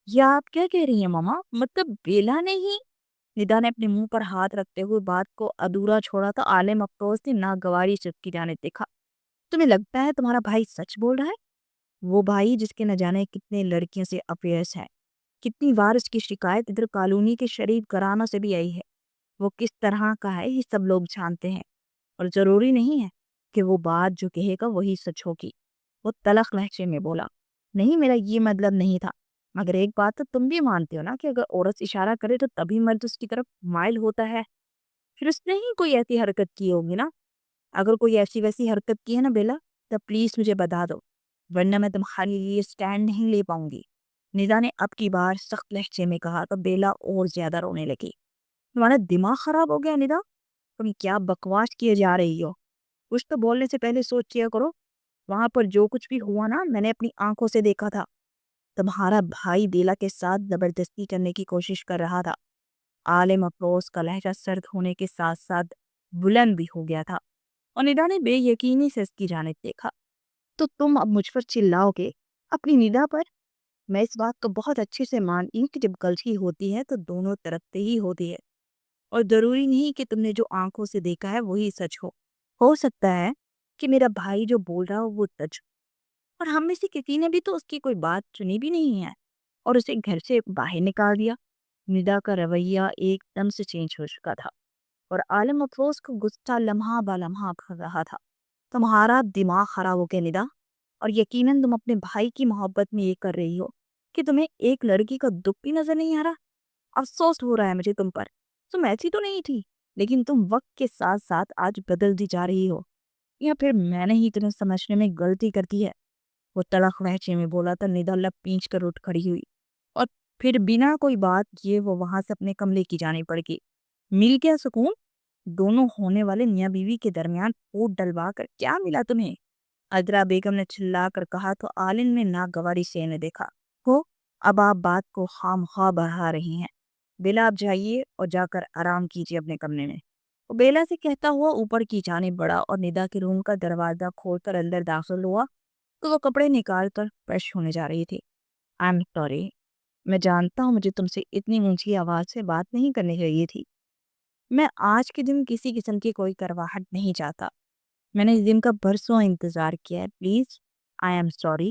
یہ آپ کیا کہہ رہی ہیں ماما؟ مطلب بیلا نے ہی؟ ندا نے اپنے منہ پر ہاتھ رکھتے ہوئے بات کو ادھورا چھوڑا تو عالم افروز نے ناگواری سے اس کی جانب دیکھا۔ تمہیں لگتا ہے تمہارا بھائی سچ بول رہا ہے؟ وہ بھائی جس کے نہ جانے کتنے لڑکیوں سے افیئرس ہے، کتنی بار اس کی شکایت ادھر کالونی کے شریف گھرانوں سے بھی آئی ہے، وہ کس طرح کا ہے یہ سب لوگ جانتے ہیں، اور ضروری نہیں ہے کہ وہ بات جو کہے گا وہی سچ ہوگی۔ وہ تلخ لہجے میں بولا۔ نہیں، میرا یہ مطلب نہیں تھا، مگر ایک بات تو تم بھی مانتے ہو نا کہ اگر عورت اشارہ کرے تو تبھی مرد اس کی طرف مائل ہوتا ہے۔ پھر اس نے ہی کوئی ایسی حرکت کی ہوگی نا؟ اگر کوئی ایسی ویسی حرکت کی ہے نا بیلا، تو پلیز مجھے بتا دو، ورنہ میں تمہارے لیے سٹینڈ نہیں لے پاؤں گی، ندا نے اب کی بار سخت لہجے میں کہا تو بیلا اور زیادہ رونے لگی۔ تمہارا دماغ خراب ہو گیا ندا؟ تم کیا بکواس کیے جا رہی ہو؟ کچھ تو بولنے سے پہلے سوچ کیا کرو۔ وہاں پر جو کچھ بھی ہوا نا، میں نے اپنی آنکھوں سے دیکھا تھا۔ تمہارا بھائی بیلا کے ساتھ زبردستی کرنے کی کوشش کر رہا تھا۔ عالم افروز کا لہجہ سرد ہونے کے ساتھ ساتھ بلند بھی ہو گیا تھا، اور ندا نے بے یقینی سے اس کی جانب دیکھا۔ تو تم اب مجھ پر چلاؤ گے اپنی ندا پر؟ میں اس بات کو بہت اچھے سے مانتی ہوں کہ جب غلطی ہوتی ہے تو دونوں طرف سے ہی ہوتی ہے، اور ضروری نہیں کہ تم نے جو آنکھوں سے دیکھا ہے وہی سچ ہو۔ ہو سکتا ہے کہ میرا بھائی جو بول رہا ہو وہ سچ ہو، اور ہم میں سے کسی نے بھی تو اس کی کوئی بات سنی بھی نہیں ہے اور اسے گھر سے باہر نکال دیا۔ ندا کا رویہ ایک دم سے چینج ہو چکا تھا، اور عالم افروز کو غصہ لمحہ با لمحہ بڑھ رہا تھا۔ تمہارا دماغ خراب ہو گیا ندا، اور یقیناً تم اپنے بھائی کی محبت میں یہ کر رہی ہو کہ تمہیں ایک لڑکی کا دکھ بھی نظر نہیں آ رہا۔ افسوس ہو رہا ہے مجھے تم پر، تم ایسی تو نہیں تھی، لیکن تم وقت کے ساتھ ساتھ آج بدلتی جا رہی ہو، یا پھر میں نے ہی تمہیں سمجھنے میں غلطی کر دی ہے؟ وہ تلخ لہجے میں بولا تو ندا لب پینچ کر اٹھ کھڑی ہوئی، اور پھر بنا کوئی بات کیے وہ وہاں سے اپنے کمرے کی جانب بڑھ گئی۔ مل گیا سکون؟ دونوں ہونے والے میاں بیوی کے درمیان پھوٹ ڈلوا کر کیا ملا تمہیں؟ عذرا بیگم نے چلا کر کہا تو عالم نے ناگواری سے انہیں دیکھا۔ ہو، اب آپ بات کو خام خواہ بڑھا رہی ہیں، بیلا آپ جائیے اور جا کر آرام کیجیے اپنے کمرے میں۔ وہ بیلا سے کہتا ہوا اوپر کی جانب بڑھا اور ندا کے روم کا دروازہ کھول کر اندر داخل ہوا تو وہ کپڑے نکال کر فریش ہونے جا رہی تھی۔ آئی ایم سوری، میں جانتا ہوں مجھے تم سے اتنی اونچی آواز سے بات نہیں کرنی چاہیے تھی۔ میں آج کے دن کسی قسم کی کوئی کرواہٹ نہیں چاہتا، میں نے اس دن کا برسوں انتظار کیا ہے، پلیز آئی ایم سوری۔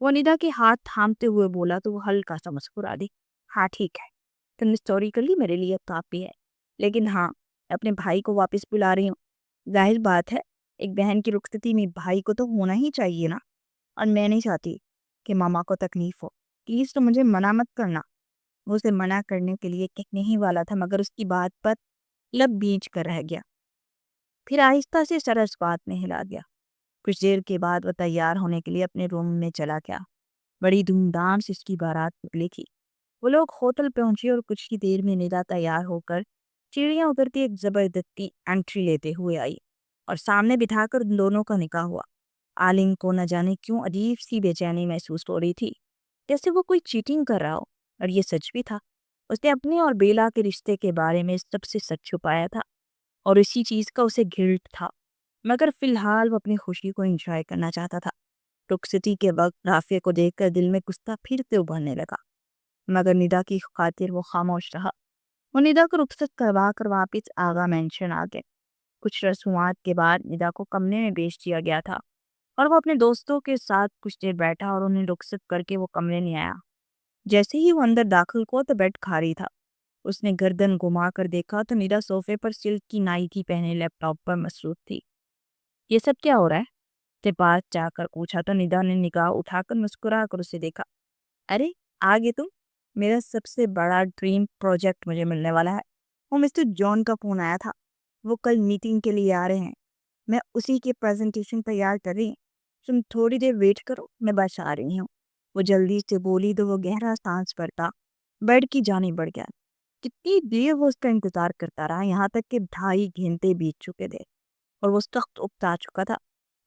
وہ ندا کے ہاتھ تھامتے ہوئے بولا تو وہ ہلکا سا مسکرا دی۔ ہاں ٹھیک ہے، تم نے سوری کر لی، میرے لیے کافی ہے، لیکن ہاں، اپنے بھائی کو واپس بلا رہی ہوں۔ ظاہر بات ہے ایک بہن کی رخصتی میں بھائی کو تو ہونا ہی چاہیے نا، اور میں نہیں چاہتی کہ ماما کو تکلیف ہو، پلیز تو مجھے منع مت کرنا۔ وہ اسے منع کرنے کے لیے کہنے ہی والا تھا مگر اس کی بات پر لب بیچ کر رہ گیا، پھر آہستہ سے سر اس بات میں ہلا دیا۔ کچھ دیر کے بعد وہ تیار ہونے کے لیے اپنے روم میں چلا گیا۔ بڑی دھوم دھام سے اس کی بارات نکلی تھی، وہ لوگ ہوٹل پہنچے اور کچھ ہی دیر میں ندا تیار ہو کر چڑیاں اترتی ایک زبردستی انٹری لیتے ہوئے آئی اور سامنے بٹھا کر ان دونوں کا نکاح ہوا۔ عالم کو نہ جانے کیوں عجیب سی بے چینی محسوس ہو رہی تھی، جیسے وہ کوئی چیٹنگ کر رہا ہو، اور یہ سچ بھی تھا۔ اس نے اپنے اور بیلا کے رشتے کے بارے میں سب سے سچ چھپایا تھا اور اسی چیز کا اسے گلٹ تھا، مگر فی الحال وہ اپنی خوشی کو انجوائے کرنا چاہتا تھا۔ رخصتی کے وقت رافیہ کو دیکھ کر دل میں غصہ پھر سے ابھرنے لگا، مگر ندا کی خاطر وہ خاموش رہا۔ وہ ندا کو رخصت کروا کر واپس آغا مینشن آ گئے۔ کچھ رسومات کے بعد ندا کو کمرے میں بھیج دیا گیا تھا اور وہ اپنے دوستوں کے ساتھ کچھ دیر بیٹھا اور انہیں رخصت کر کے وہ کمرے میں آیا۔ جیسے ہی وہ اندر داخل ہوا تو بیڈ خالی تھا۔ اس نے گردن گھما کر دیکھا تو ندا صوفے پر سلک کی نائکی پہنے لیپ ٹاپ پر مصروف تھی۔ یہ سب کیا ہو رہا ہے؟ کے پاس جا کر پوچھا تو ندا نے نگاہ اٹھا کر مسکرا کر اسے دیکھا۔ ارے آگے تم، میرا سب سے بڑا ڈریم پروجیکٹ مجھے ملنے والا ہے۔ وہ مسٹر جان کا فون آیا تھا، وہ کل میٹنگ کے لیے آ رہے ہیں، میں اسی کی پریزنٹیشن تیار کر رہی ہوں، تم تھوڑی دیر ویٹ کرو، میں بس آ رہی ہوں۔ وہ جلدی سے بولی تو وہ گہرا سانس بھرتا بیڈ کی جانب بڑھ گیا۔ کتنی دیر وہ اس کا انتظار کرتا رہا، یہاں تک کہ 2.5 گھنٹے بیت چکے تھے اور وہ سخت اکتا چکا تھا۔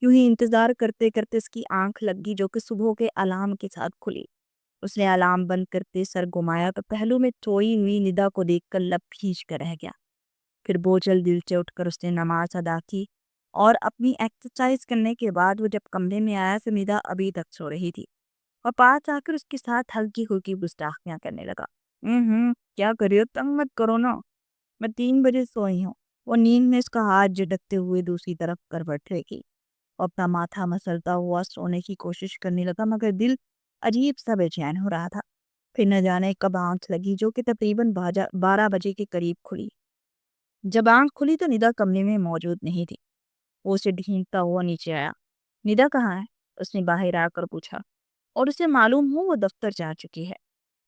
یوں ہی انتظار کرتے کرتے اس کی آنکھ لگ گئی جو کہ صبح کے الارم کے ساتھ کھلی۔ اس نے الارم بند کرتے سر گھمایا تو پہلو میں سوئی ہوئی ندا کو دیکھ کر لب کھینچ کر رہ گیا۔ پھر بوجھل دل سے اٹھ کر اس نے نماز ادا کی اور اپنی ایکسرسائز کرنے کے بعد وہ جب کمرے میں آیا تو ندا ابھی تک سو رہی تھی اور پاس آ کر اس کے ساتھ ہلکی ہلکی گستاخیاں کرنے لگا۔ کیا کریو، تنگ مت کرو نا، میں 3 بجے سوئی ہوں۔ وہ نیند میں اس کا ہاتھ جھٹکتے ہوئے دوسری طرف کروٹ لے گئی اور اپنا ماتھا مسلتا ہوا سونے کی کوشش کرنے لگا، مگر دل عجیب سا بے چین ہو رہا تھا۔ پھر نہ جانے کب آنکھ لگی جو کہ تقریباً 12 بجے کے قریب کھلی۔ جب آنکھ کھلی تو ندا کمرے میں موجود نہیں تھی۔ وہ اسے ڈھونڈتا ہوا نیچے آیا۔ ندا کہاں ہے؟ اس نے باہر آ کر پوچھا اور اسے معلوم ہو وہ دفتر جا چکی ہے۔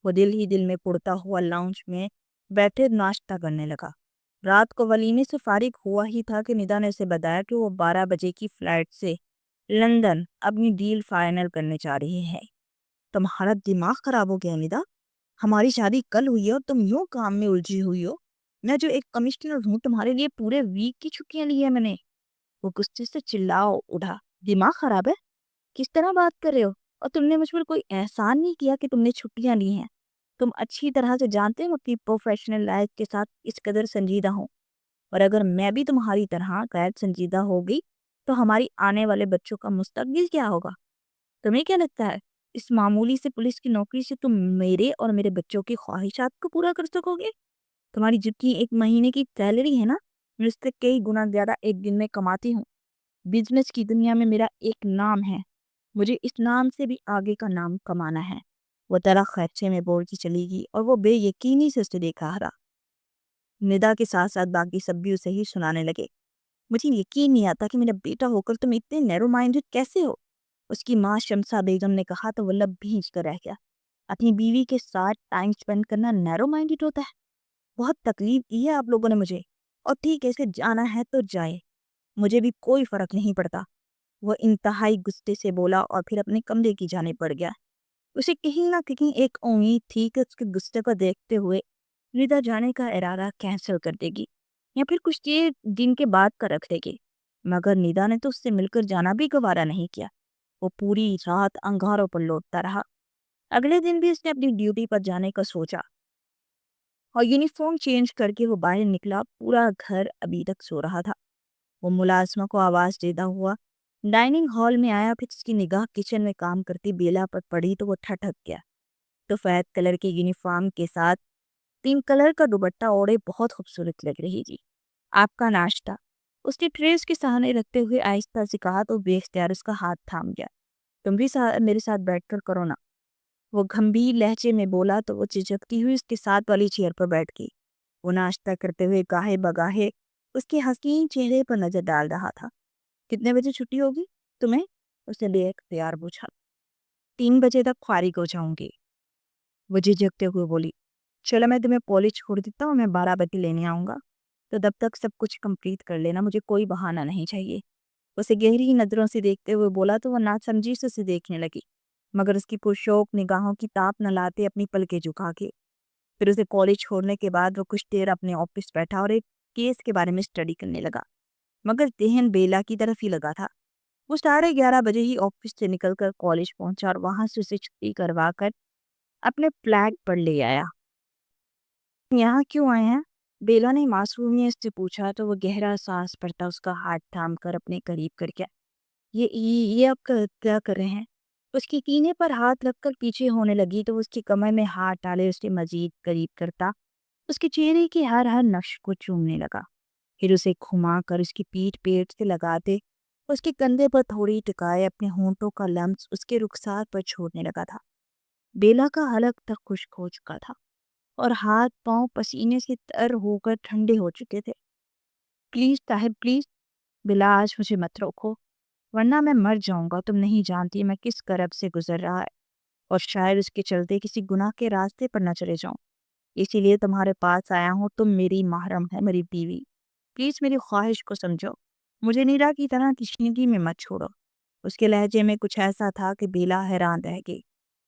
وہ دل ہی دل میں پڑتا ہوا لاؤنج میں بیٹھے ناشتہ کرنے لگا۔ رات کو ولیمے سے فارغ ہوا ہی تھا کہ ندا نے اسے بتایا کہ وہ 12 بجے کی فلائٹ سے لندن اپنی ڈیل فائنل کرنے جا رہی ہے۔ تمہارا دماغ خراب ہو گیا ندا، ہماری شادی کل ہوئی ہے اور تم یوں کام میں الجھی ہوئی ہو۔ میں جو ایک کمشنر ہوں، تمہارے لیے پورے ویک کی چھٹیاں لی ہے میں نے۔ وہ غصے سے چلاؤ اٹھا۔ دماغ خراب ہے؟ کس طرح بات کر رہے ہو؟ اور تم نے مجھ پر کوئی احسان نہیں کیا کہ تم نے چھٹیاں لی ہیں۔ تم اچھی طرح سے جانتے ہو اپنی پروفیشنل لائف کے ساتھ اس قدر سنجیدہ ہوں، اور اگر میں بھی تمہاری طرح غیر سنجیدہ ہو گئی تو ہماری آنے والے بچوں کا مستقبل کیا ہوگا؟ تمہیں کیا لگتا ہے اس معمولی سے پولیس کی نوکری سے تم میرے اور میرے بچوں کی خواہشات کو پورا کر سکو گے؟ تمہاری جتنی ایک مہینے کی سیلری ہے نا، میں اس سے کئی گنا زیادہ ایک دن میں کماتی ہوں۔ بزنس کی دنیا میں میرا ایک نام ہے، مجھے اس نام سے بھی آگے کا نام کمانا ہے۔ وہ طرح خرچے میں بولتی چلی گئی اور وہ بے یقینی سے اسے دیکھا رہا۔ ندا کے ساتھ ساتھ باقی سب بھی اسے ہی سنانے لگے۔ مجھے یقین نہیں آتا کہ میرا بیٹا ہو کر تم اتنے نیرو مائنڈڈ کیسے ہو؟ اس کی ماں شمسا بیگم نے کہا تو وہ لب بھینچ کر رہ گیا۔ اپنی بیوی کے ساتھ ٹائم سپینڈ کرنا نیرو مائنڈڈ ہوتا ہے؟ بہت تکلیف دی ہے آپ لوگوں نے مجھے، اور ٹھیک ہے، اسے جانا ہے تو جائے، مجھے بھی کوئی فرق نہیں پڑتا۔ وہ انتہائی غصے سے بولا اور پھر اپنے کمرے کی جانب بڑھ گیا۔ اسے کہیں نہ کہیں ایک امید تھی کہ اس کے غصے کو دیکھتے ہوئے ندا جانے کا ارادہ کینسل کر دے گی یا پھر کچھ دیر دن کے بعد کا رکھ دے گی، مگر ندا نے تو اس سے مل کر جانا بھی گوارا نہیں کیا۔ وہ پوری رات انگاروں پر لوٹتا رہا۔ اگلے دن بھی اس نے اپنی ڈیوٹی پر جانے کا سوچا اور یونیفارم چینج کر کے وہ باہر نکلا۔ پورا گھر ابھی تک سو رہا تھا۔ وہ ملازمہ کو آواز دیتا ہوا ڈائننگ ہال میں آیا، پھر اس کی نگاہ کچن میں کام کرتی بیلا پر پڑی تو وہ ٹھٹک گیا۔ سفید کلر کے یونیفارم کے ساتھ 3 کلر کا دوپٹہ اوڑھے بہت خوبصورت لگ رہی تھی۔ آپ کا ناشتہ، اس نے ٹریس کے سامنے رکھتے ہوئے آہستہ سے کہا تو بے اختیار اس کا ہاتھ تھام گیا۔ تم بھی میرے ساتھ بیٹھ کر کرو نا، وہ گھمبیر لہجے میں بولا تو وہ چچکتی ہوئی اس کے ساتھ والی چیئر پر بیٹھ گئی۔ وہ ناشتہ کرتے ہوئے گاہے بگاہے اس کے حسین چہرے پر نظر ڈال رہا تھا۔ کتنے بجے چھٹی ہوگی تمہیں؟ اس نے بے اختیار پوچھا۔ 3 بجے تک فارغ ہو جاؤں گی، وہ جھجکتے ہوئے بولی۔ چلو میں تمہیں پالج چھوڑ دیتا ہوں، میں 12 بجے لینے آؤں گا، تو تب تک سب کچھ کمپلیٹ کر لینا، مجھے کوئی بہانہ نہیں چاہیے۔ اسے گہری نظروں سے دیکھتے ہوئے بولا تو وہ ناسمجھی سے اسے دیکھنے لگی، مگر اس کی پرشوق نگاہوں کی تاپ نہ لاتے اپنی پلکیں جھکا کے۔ پھر اسے کالج چھوڑنے کے بعد وہ کچھ دیر اپنے آفس بیٹھا اور ایک کیس کے بارے میں اسٹڈی کرنے لگا، مگر ذہن بیلا کی طرف ہی لگا تھا۔ وہ 11:30 بجے ہی آفس سے نکل کر کالج پہنچا اور وہاں سے اسے چھٹی کروا کر اپنے فلیٹ پر لے آیا۔ یہاں کیوں آئے ہیں؟ بیلا نے معصومیت سے پوچھا تو وہ گہرا سانس پڑتا اس کا ہاتھ تھام کر اپنے قریب کر گیا۔ یہ آپ کیا کر رہے ہیں؟ اس کی کینے پر ہاتھ رکھ کر پیچھے ہونے لگی تو اس کی کمر میں ہاتھ ڈالے اسے مزید قریب کرتا اس کے چہرے کی ہر نقش کو چومنے لگا، پھر اسے گھما کر اس کی پیٹ سے لگاتے اس کے کندھے پر تھوڑی ٹکائے اپنے ہونٹوں کا لمس اس کے رخسار پر چھوڑنے لگا تھا۔ بیلا کا حلق تک خشک ہو چکا تھا اور ہاتھ پاؤں پسینے سے تر ہو کر ٹھنڈے ہو چکے تھے۔ پلیز طاہر پلیز، بیلا آج مجھے مت روکو، ورنہ میں مر جاؤں گا۔ تم نہیں جانتی میں کس کرب سے گزر رہا ہے اور شاید اس کے چلتے کسی گناہ کے راستے پر نہ چلے جاؤں، اسی لیے تمہارے پاس آیا ہوں۔ تم میری محرم ہے، میری بیوی، پلیز میری خواہش کو سمجھو، مجھے نیرا کی طرح کشیدگی میں مت چھوڑو۔ اس کے لہجے میں کچھ ایسا تھا کہ بیلا حیران رہ گئی،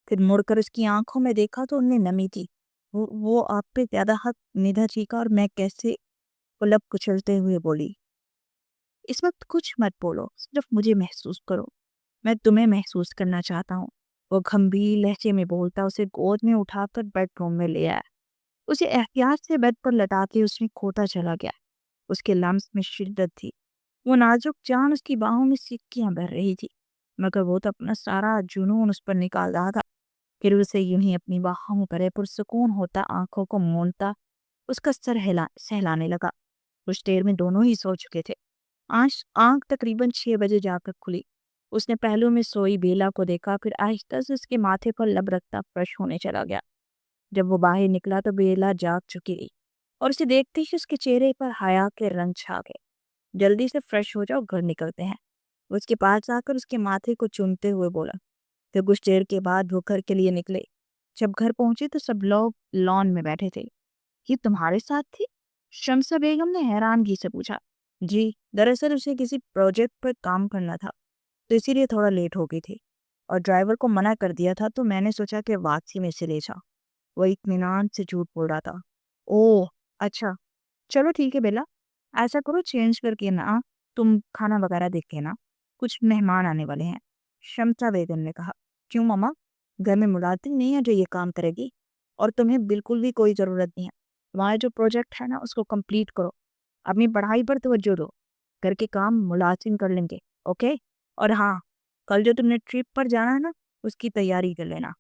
پھر مڑ کر اس کی آنکھوں میں دیکھا تو ان میں نمی تھی۔ وہ آپ پہ زیادہ حق ندھا چیخا اور میں کیسے؟ وہ لب کچلتے ہوئے بولی، اس وقت کچھ مت بولو، صرف مجھے محسوس کرو، میں تمہیں محسوس کرنا چاہتا ہوں۔ وہ گھمبیر لہجے میں بولتا اسے گود میں اٹھا کر بیڈ روم میں لے آیا، اسے احتیاط سے بیڈ پر لٹا کے اس میں کھوتا چلا گیا۔ اس کے لمس میں شدت تھی، وہ نازک جان اس کی باہوں میں سکیاں بہہ رہی تھی، مگر وہ تو اپنا سارا جنون اس پر نکال رہا تھا۔ پھر اسے یوں ہی اپنی باہوں پر پرسکون ہوتا آنکھوں کو مونتا اس کا سر سہلانے لگا۔ کچھ دیر میں دونوں ہی سو چکے تھے۔ آنکھ تقریباً 6 بجے جا کر کھلی۔ اس نے پہلو میں سوئی بیلا کو دیکھا، پھر آہستہ سے اس کے ماتھے پر لب رکھتا فرش ہونے چلا گیا۔ جب وہ باہر نکلا تو بیلا جاگ چکی رہی اور اسے دیکھتے ہی اس کے چہرے پر حیا کے رنگ چھا گئے۔ جلدی سے فریش ہو جاؤ، گھر نکلتے ہیں۔ وہ اس کے پاس آ کر اس کے ماتھے کو چومتے ہوئے بولا۔ پھر کچھ دیر کے بعد وہ گھر کے لیے نکلے۔ جب گھر پہنچے تو سب لوگ لان میں بیٹھے تھے۔ یہ تمہارے ساتھ تھی؟ شمسہ بیگم نے حیرانگی سے پوچھا۔ جی، دراصل اسے کسی پروجیکٹ پر کام کرنا تھا تو اسی لیے تھوڑا لیٹ ہو گئی تھی اور ڈرائیور کو منع کر دیا تھا تو میں نے سوچا کہ واپسی میں سے لے جا۔ وہ اطمینان سے جھوٹ بول رہا تھا۔ اوہ اچھا، چلو ٹھیک ہے بیلا، ایسا کرو چینج کر کے نا تم کھانا وغیرہ دیکھ کے نا، کچھ مہمان آنے والے ہیں، شمسہ بیگم نے کہا۔ کیوں ماما، گھر میں ملازم نہیں ہے جو یہ کام کرے گی؟ اور تمہیں بالکل بھی کوئی ضرورت نہیں ہے، تمہارا جو پروجیکٹ ہے نا اس کو کمپلیٹ کرو، اپنی پڑھائی پر توجہ دو، گھر کے کام ملازم کر لیں گے، اوکے؟ اور ہاں، کل جو تم نے ٹرپ پر جانا ہے نا اس کی تیاری کر لینا۔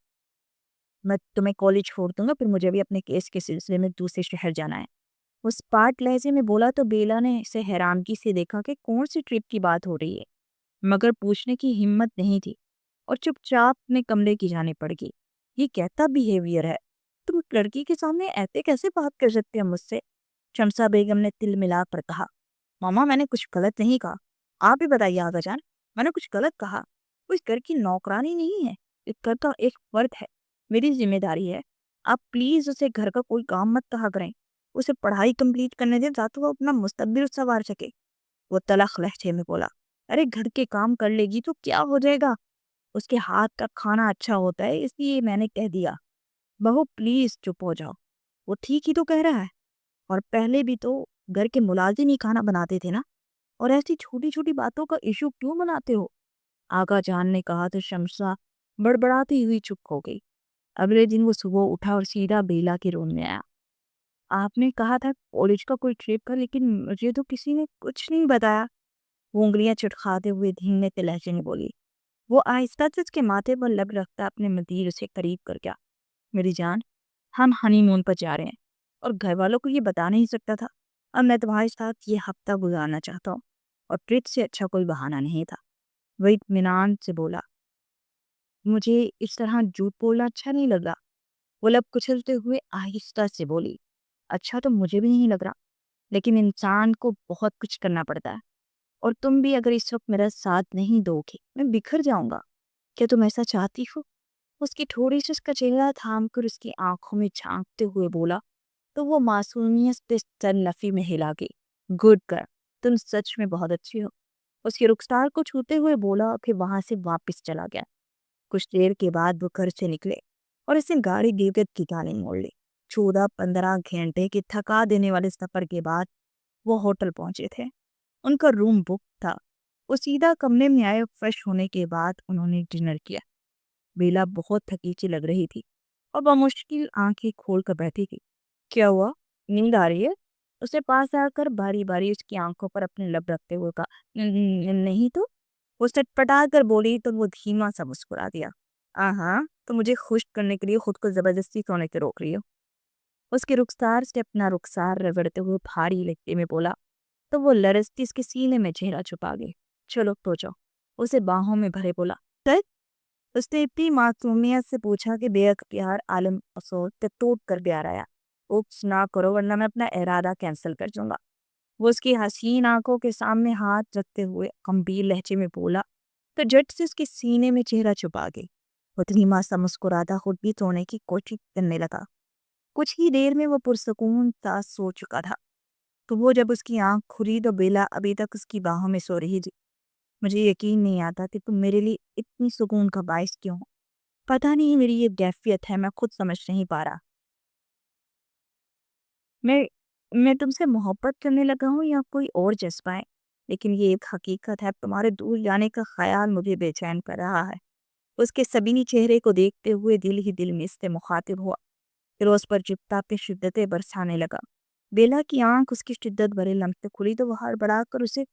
میں تمہیں کالج چھوڑ دوں گا، پھر مجھے بھی اپنے کیس کے سلسلے میں دوسرے شہر جانا ہے۔ وہ اسپاٹ لہجے میں بولا تو بیلا نے اسے حیرانگی سے دیکھا کہ کون سی ٹرپ کی بات ہو رہی ہے، مگر پوچھنے کی ہمت نہیں تھی اور چپ چاپ اپنے کمرے کی جانے پڑ گئی۔ یہ کہتا بیہیویئر ہے، تم لڑکی کے سامنے ایسے کیسے بات کر سکتے ہیں مجھ سے؟ شمسہ بیگم نے تل ملا کر کہا۔ ماما میں نے کچھ غلط نہیں کہا، آپ ہی بتائیے آغا جان، میں نے کچھ غلط کہا؟ وہ اس گھر کی نوکرانی نہیں ہے، اس گھر کا ایک فرد ہے، میری ذمہ داری ہے۔ آپ پلیز اسے گھر کا کوئی کام مت کہا کریں، اسے پڑھائی کمپلیٹ کرنے دیں تاکہ وہ اپنا مستقبل سنوار سکے۔ وہ تلخ لہجے میں بولا۔ ارے گھر کے کام کر لے گی تو کیا ہو جائے گا، اس کے ہاتھ کا کھانا اچھا ہوتا ہے، اس لیے میں نے کہہ دیا۔ بہو پلیز چپ ہو جاؤ، وہ ٹھیک ہی تو کہہ رہا ہے، اور پہلے بھی تو گھر کے ملازم ہی کھانا بناتے تھے نا، اور ایسی چھوٹی چھوٹی باتوں کا ایشو کیوں بناتے ہو؟ آغا جان نے کہا تو شمسہ بڑبڑاتی ہوئی چپ ہو گئی۔ اگلے دن وہ صبح اٹھا اور سیدھا بیلا کے روم میں آیا۔ آپ نے کہا تھا کالج کا کوئی ٹرپ کا، لیکن مجھے تو کسی نے کچھ نہیں بتایا، وہ انگلیاں چٹکھاتے ہوئے دھیمے لہجے میں بولی۔ وہ آہستہ سے اس کے ماتھے پر لب رکھتا اپنے مدیر اسے قریب کر گیا۔ میری جان، ہم ہنی مون پر جا رہے ہیں اور گھر والوں کو یہ بتا نہیں سکتا تھا، اب میں تمہارے ساتھ یہ ہفتہ گزارنا چاہتا ہوں اور ٹرپ سے اچھا کوئی بہانہ نہیں تھا۔ وہ اطمینان سے بولا۔ مجھے اس طرح جھوٹ بولنا اچھا نہیں لگ رہا، وہ لب کچلتے ہوئے آہستہ سے بولی۔ اچھا تو مجھے بھی نہیں لگ رہا، لیکن انسان کو بہت کچھ کرنا پڑتا ہے، اور تم بھی اگر اس وقت میرا ساتھ نہیں دو گے میں بکھر جاؤں گا۔ کیا تم ایسا چاہتی ہو؟ اس کی تھوڑی سی اس کا چہرہ تھام کر اس کی آنکھوں میں جھانکتے ہوئے بولا تو وہ معصومیت سے سر نفی میں ہلا گئی۔ گڈ گرل، تم سچ میں بہت اچھی ہو، اس کے رخسار کو چھوتے ہوئے بولا، پھر وہاں سے واپس چلا گیا۔ کچھ دیر کے بعد وہ گھر سے نکلے اور اس نے گاڑی گرگت کی گالی موڑ لی۔ 14-15 گھنٹے کے تھکا دینے والے سفر کے بعد وہ ہوٹل پہنچے تھے۔ ان کا روم بک تھا۔ وہ سیدھا کمرے میں آئے۔ فریش ہونے کے بعد انہوں نے ڈنر کیا۔ بیلا بہت تھکی لگ رہی تھی اور بمشکل آنکھیں کھول کر بیٹھی تھی۔ کیا ہوا؟ نیند آ رہی ہے؟ اس نے پاس آ کر باری باری اس کی آنکھوں پر اپنے لب رکھتے ہوئے کہا، نہیں تو۔ وہ سٹپٹا کر بولی تو وہ دھیما سا مسکرا دیا۔ ہاں، تو مجھے خوش کرنے کے لیے خود کو زبردستی سونے کے روک رہی ہو۔ اس کے رخسار سے اپنا رخسار رگڑتے ہوئے بھاری لہجے میں بولا تو وہ لرزتی اس کے سینے میں چہرہ چھپا گئی۔ چلو تو جاؤ۔ اسے باہوں میں بھرے بولا۔ سر؟ اس نے اتنی معصومیت سے پوچھا کہ بے اختیار عالم افسوس سے ٹوٹ کر بیار آیا۔ اوپس نہ کرو ورنہ میں اپنا ارادہ کینسل کر جاؤں گا۔ وہ اس کی حسین آنکھوں کے سامنے ہاتھ رکھتے ہوئے گمبھیر لہجے میں بولا تو جھٹ سے اس کے سینے میں چہرہ چھپا گئی۔ وہ دھیما سا مسکراتا خود بھی سونے کی کوشش کرنے لگا۔ کچھ ہی دیر میں وہ پرسکون سا سو چکا تھا۔ تو وہ جب اس کی آنکھ کھلی تو بیلا ابھی تک اس کی باہوں میں سو رہی تھی۔ مجھے یقین نہیں آتا کہ تم میرے لیے اتنی سکون کا باعث کیوں ہو۔ پتہ نہیں میری یہ کیفیت ہے، میں خود سمجھ نہیں پا رہا۔ میں تم سے محبت کرنے لگا ہوں یا کوئی اور جذبہ ہے، لیکن یہ ایک حقیقت ہے، تمہارے دور جانے کا خیال مجھے بے چین کر رہا ہے۔ اس کے سبینی چہرے کو دیکھتے ہوئے دل ہی دل میں اس سے مخاطب ہوا۔ پھر اس پر چپتا پہ شدتیں برسانے لگا۔ بیلا کی آنکھ اس کی شدت بھرے لمس سے کھلی تو وہ ہڑبڑا کر اسے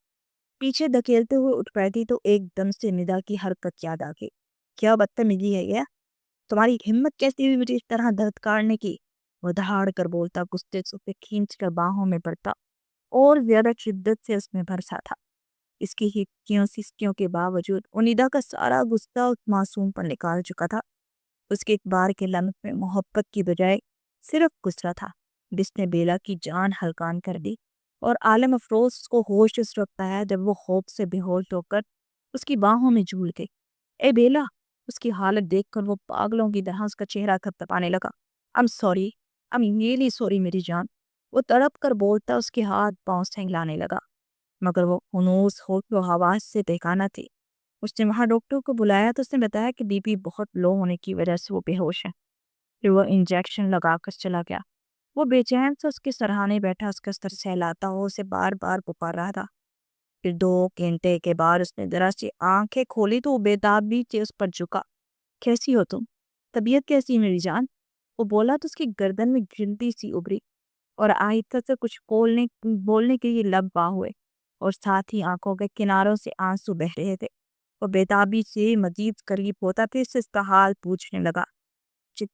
پیچھے دھکیلتے ہوئے اٹھ بیٹھی تو ایک دم سے ندا کی حرکت یاد آ گئی۔ کیا بدتمیزی ہے یہ؟ تمہاری ہمت کیسی ہوئی مجھے اس طرح دھتکارنے کی؟ وہ دہاڑ کر بولتا، غصے سے اسے کھینچ کر باہوں میں پڑتا اور زیادہ شدت سے اس میں برسا تھا۔ اس کی ہچکیوں سسکیوں کے باوجود وہ ندا کا سارا غصہ اس معصوم پر نکال چکا تھا۔ اس کے ایک بار کے لمس میں محبت کی بجائے صرف غصہ تھا جس نے بیلا کی جان ہلکان کر دی، اور عالم افروز کو ہوش اس وقت آیا جب وہ خوف سے بے ہوش ہو کر اس کی باہوں میں جھول گئی۔ اے بیلا! اس کی حالت دیکھ کر وہ پاگلوں کی طرح اس کا چہرہ تھپتھپانے لگا۔ I'm sorry, I'm really sorry میری جان۔ وہ تڑپ کر بولتا اس کے ہاتھ پاؤں سنگلانے لگا، مگر وہ خنوس ہوش و حواس سے بےگانہ تھی۔ اس نے وہاں ڈاکٹر کو بلایا تو اس نے بتایا کہ بی پی بہت لو ہونے کی وجہ سے وہ بے ہوش ہے۔ پھر وہ انجیکشن لگا کر چلا گیا۔ وہ بے چین سے اس کے سرہانے بیٹھا اس کا سر سہلاتا ہو اسے بار بار پکار رہا تھا۔ پھر 2 گھنٹے کے بعد اس نے ذرا سی آنکھیں کھولی تو وہ بےتابی سے اس پر جھکا۔ کیسی ہو تم؟ طبیعت کیسی میری جان؟ وہ بولا تو اس کی گردن میں گھنٹی سی ابری اور آہستہ سے کچھ بولنے کے لیے لب باں ہوئے اور ساتھ ہی آنکھوں کے کناروں سے آنسو بہ رہے تھے۔ وہ بےتابی سے مزید قریب ہوتا پھر سے اس کا حال پوچھنے لگا۔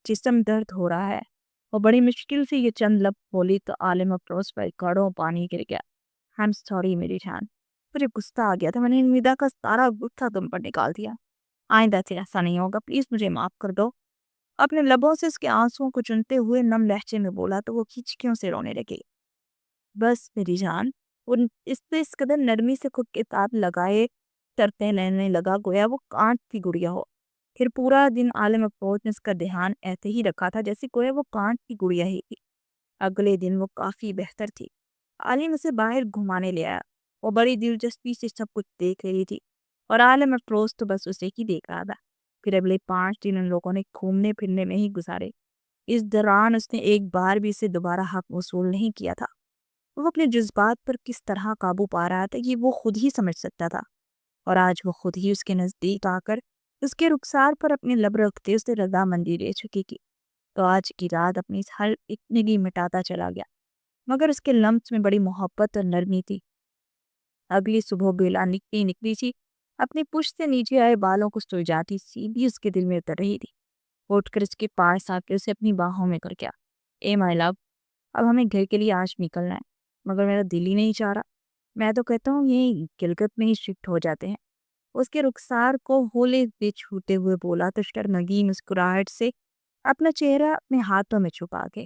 جسم درد ہو رہا ہے۔ وہ بڑی مشکل سے یہ چند لب بولی تو عالم افروز پر گڑوں پانی گر گیا۔ I'm sorry میری جان، مجھے غصہ آ گیا تھا، میں نے ندا کا سارا غصہ تم پر نکال دیا۔ آئندہ سے ایسا نہیں ہوگا، پلیز مجھے معاف کر دو۔ اپنے لبوں سے اس کے آنسوؤں کو چنتے ہوئے نم لہجے میں بولا تو وہ کھچکیوں سے رونے لگی۔ بس میری جان۔ وہ اس پہ اس قدر نرمی سے خود کے ساتھ لگائے ترتے لینے لگا گویا وہ کانٹ کی گڑیا ہو۔ پھر پورا دن عالم افروز نے اس کا دھیان ایسے ہی رکھا تھا جیسے گویا وہ کانٹ کی گڑیا ہی تھی۔ اگلے دن وہ کافی بہتر تھی۔ عالم اسے باہر گھمانے لے آیا۔ وہ بڑی دلچسپی سے سب کچھ دیکھ رہی تھی اور عالم افروز تو بس اسے ہی دیکھ رہا تھا۔ پھر اگلے 5 دن ان لوگوں نے گھومنے پھرنے میں ہی گزارے۔ اس دوران اس نے ایک بار بھی اسے دوبارہ حق وصول نہیں کیا تھا۔ وہ اپنے جذبات پر کس طرح قابو پا رہا تھا یہ وہ خود ہی سمجھ سکتا تھا، اور آج وہ خود ہی اس کے نزدیک آ کر اس کے رخسار پر اپنے لب رکھتے اسے رضامندی دے چکی تھی۔ تو آج کی رات اپنی ہر اتنگی مٹاتا چلا گیا، مگر اس کے لمس میں بڑی محبت اور نرمی تھی۔ اگلی صبح بیلا نکلی تھی، اپنی پشت سے نیچے آئے بالوں کو سلجھاتی سیدھی اس کے دل میں اتر رہی تھی۔ وہ اٹھ کر اس کے پاس آ کے اسے اپنی باہوں میں کر گیا۔ اے مائی لو، اب ہمیں گھر کے لیے آج نکلنا ہے، مگر میرا دل ہی نہیں چاہ رہا۔ میں تو کہتا ہوں یہ گلگت میں ہی شفٹ ہو جاتے ہیں۔ اس کے رخسار کو ہولے سے چھوتے ہوئے بولا تو شرمگین مسکراہٹ سے اپنا چہرہ اپنے ہاتھوں میں چھپا کے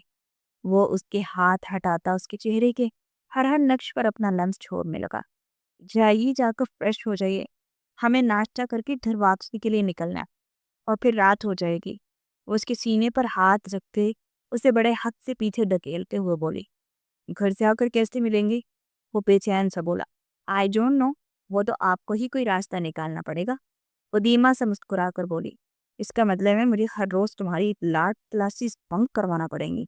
وہ اس کے ہاتھ ہٹاتا اس کے چہرے کے ہر نقش پر اپنا لمس چھوڑنے لگا۔ جائیے، جا کر فریش ہو جائیے، ہمیں ناشتہ کر کے گھر واپسی کے لیے نکلنا ہے اور پھر رات ہو جائے گی۔ وہ اس کے سینے پر ہاتھ رکھتے اسے بڑے حق سے پیچھے دھکیلتے ہوئے بولی۔ گھر سے آ کر کیسے ملیں گی؟ وہ بے چین سا بولا۔ آئی ڈونٹ نو، وہ تو آپ کو ہی کوئی راستہ نکالنا پڑے گا۔ وہ دھیما سا مسکرا کر بولی۔ اس کا مطلب ہے مجھے ہر روز تمہاری لاٹ کلاسز بنک کروانا پڑیں گی،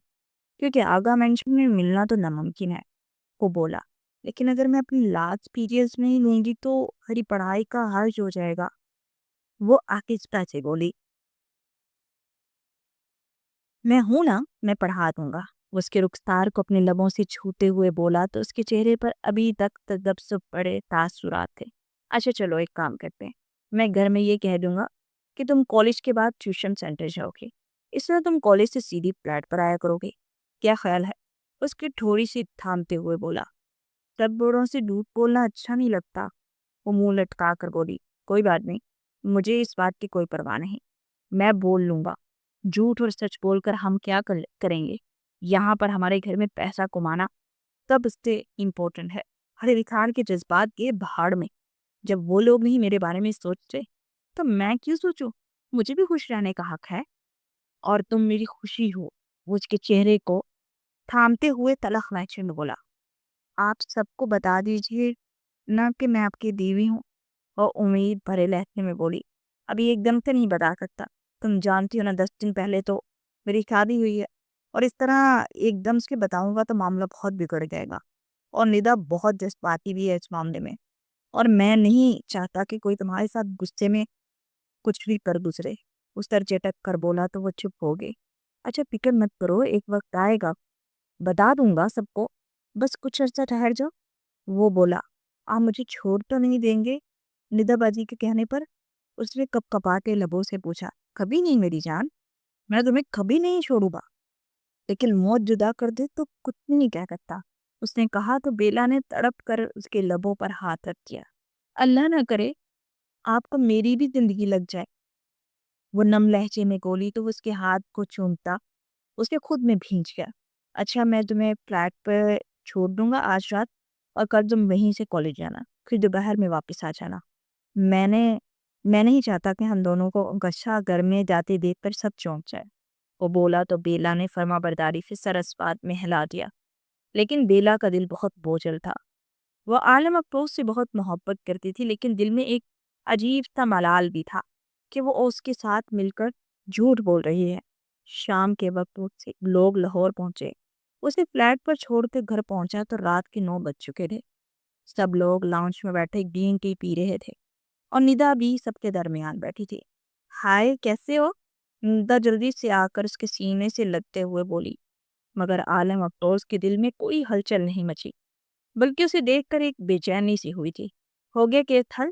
کیونکہ آگا مینشن میں ملنا تو ناممکن ہے، وہ بولا۔ لیکن اگر میں اپنی لاسٹ پیریڈز نہیں لوں گی تو ہری پڑھائی کا حرج ہو جائے گا، وہ آہستہ سے بولی۔ میں ہوں نا، میں پڑھا دوں گا، وہ اس کے رخسار کو اپنے لبوں سے چھوتے ہوئے بولا تو اس کے چہرے پر ابھی تک تذبذب پڑے تاثرات تھے۔ اچھا چلو ایک کام کرتے ہیں، میں گھر میں یہ کہہ دوں گا کہ تم کالج کے بعد ٹیوشن سینٹر جاؤ گے، اس طرح تم کالج سے سیدھی فلیٹ پر آیا کرو گے، کیا خیال ہے؟ اس کی تھوڑی سی تھامتے ہوئے بولا۔ تب بڑوں سے جھوٹ بولنا اچھا نہیں لگتا، وہ منہ لٹکا کر بولی۔ کوئی بات نہیں، مجھے اس بات کی کوئی پرواہ نہیں، میں بول لوں گا۔ جھوٹ اور سچ بول کر ہم کیا کریں گے؟ یہاں پر ہمارے گھر میں پیسہ کمانا تب سے امپورٹنٹ ہے۔ ہر خان کے جذبات کے بہاڑ میں، جب وہ لوگ نہیں میرے بارے میں سوچتے تو میں کیوں سوچوں؟ مجھے بھی خوش رہنے کا حق ہے، اور تم میری خوشی ہو، وہ اس کے چہرے کو تھامتے ہوئے تلخ لہجے میں بولا۔ آپ سب کو بتا دیجئے نہ کہ میں آپ کی بیوی ہوں، اور امید بھرے لہجے میں بولی۔ ابھی ایک دم سے نہیں بتا سکتا، تم جانتی ہو نا 10 دن پہلے تو میری شادی ہوئی ہے، اور اس طرح ایک دم سے بتاؤں گا تو معاملہ بہت بگڑ جائے گا، اور ندا بہت جذباتی بھی ہے اس معاملے میں، اور میں نہیں چاہتا کہ کوئی تمہارے ساتھ غصے میں کچھ بھی کر گزرے۔ اس طرح چٹک کر بولا تو وہ چپ ہو گئی۔ اچھا فکر مت کرو، ایک وقت آئے گا بتا دوں گا سب کو، بس کچھ عرصہ ٹھہر جاؤ، وہ بولا۔ آپ مجھے چھوڑ تو نہیں دیں گے؟ ندا بازی کے کہنے پر اس نے کپ کپاتے لبوں سے پوچھا۔ کبھی نہیں میری جان، میں تمہیں کبھی نہیں چھوڑوں گا، لیکن موت جدا کر دے تو کچھ نہیں کہہ سکتا، اس نے کہا تو بیلا نے تڑپ کر اس کے لبوں پر ہاتھ رکھ دیا۔ اللہ نہ کرے آپ کو میری بھی زندگی لگ جائے، وہ نم لہجے میں بولی تو اس کے ہاتھ کو چومتا اس کے خود میں بھیج گیا۔ اچھا میں تمہیں فلیٹ پہ چھوڑ دوں گا آج رات، اور کل تم وہیں سے کالج جانا، پھر دوپہر میں واپس آ جانا۔ میں نے میں نہیں چاہتا کہ ہم دونوں کو گچھا گھر میں جاتے دیکھ کر سب چونک جائے، وہ بولا تو بیلا نے فرما برداری سے سر اسپات میں ہلا دیا۔ لیکن بیلا کا دل بہت بوجھل تھا، وہ عالم افروز سے بہت محبت کرتی تھی، لیکن دل میں ایک عجیب سا ملال بھی تھا کہ وہ اس کے ساتھ مل کر جھوٹ بول رہی ہے۔ شام کے وقت سے لوگ لاہور پہنچے، اسے فلیٹ پر چھوڑ کے گھر پہنچا تو رات کے 9 بج چکے تھے۔ سب لوگ لاؤنج میں بیٹھے گرین ٹی پی رہے تھے، اور ندا بھی سب کے درمیان بیٹھی تھی۔ ہائے کیسے ہو؟ ندا جلدی سے آ کر اس کے سینے سے لگتے ہوئے بولی، مگر عالم افروز کے دل میں کوئی ہلچل نہیں مچی، بلکہ اسے دیکھ کر ایک بے چینی سی ہوئی تھی۔ ہو گیا کہ تھل؟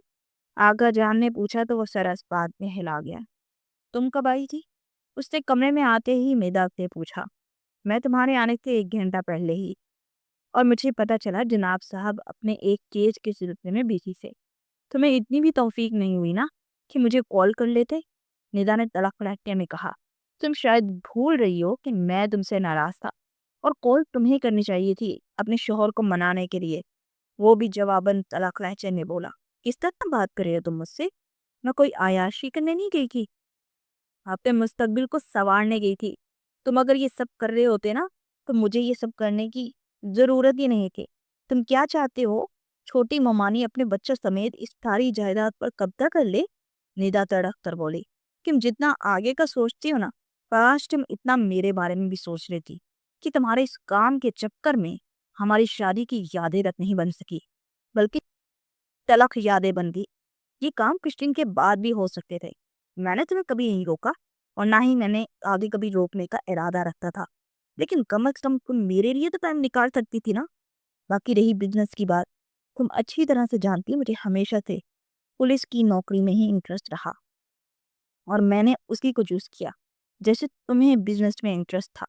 آغا جان نے پوچھا تو وہ سر اسپات میں ہلا گیا۔ تم کب آئی تھی؟ اس نے کمرے میں آتے ہی میدا سے پوچھا۔ میں تمہارے آنے سے 1 گھنٹہ پہلے ہی، اور مجھے پتا چلا جناب صاحب اپنے ایک کیس کے سلسلے میں بیٹھی سے۔ تمہیں اتنی بھی توفیق نہیں ہوئی نا کہ مجھے کال کر لیتے؟ ندا نے تڑک لہجے میں کہا۔ تم شاید بھول رہی ہو کہ میں تم سے ناراض تھا، اور کال تمہیں کرنی چاہیے تھی اپنے شوہر کو منانے کے لیے، وہ بھی جواباً تڑک لہجے میں بولا۔ کس طرح بات کر رہے ہو تم مجھ سے؟ میں کوئی عیاشی کرنے نہیں گئی تھی، اپنے مستقبل کو سنوارنے گئی تھی۔ تم اگر یہ سب کر رہے ہوتے نا تو مجھے یہ سب کرنے کی ضرورت ہی نہیں تھی۔ تم کیا چاہتے ہو؟ چھوٹی ممانی اپنے بچوں سمیت اس ساری جائیداد پر قبضہ کر لے؟ ندا تڑک کر بولی۔ تم جتنا آگے کا سوچتی ہو نا، کاش تم اتنا میرے بارے میں بھی سوچ رہی تھی کہ تمہارے اس کام کے چکر میں ہماری شادی کی یادیں رت نہیں بن سکی، بلکہ تلخ یادیں بن گئی۔ یہ کام کچھ دن کے بعد بھی ہو سکتے تھے، میں نے تمہیں کبھی نہیں روکا، اور نہ ہی میں نے آگے کبھی روکنے کا ارادہ رکھتا تھا، لیکن کم از کم تم میرے لیے تو ٹائم نکال سکتی تھی نا۔ باقی رہی بزنس کی بات، تم اچھی طرح سے جانتی، مجھے ہمیشہ سے پولیس کی نوکری میں ہی انٹرسٹ رہا، اور میں نے اسی کو چوز کیا جیسے تمہیں بزنس میں انٹرسٹ تھا۔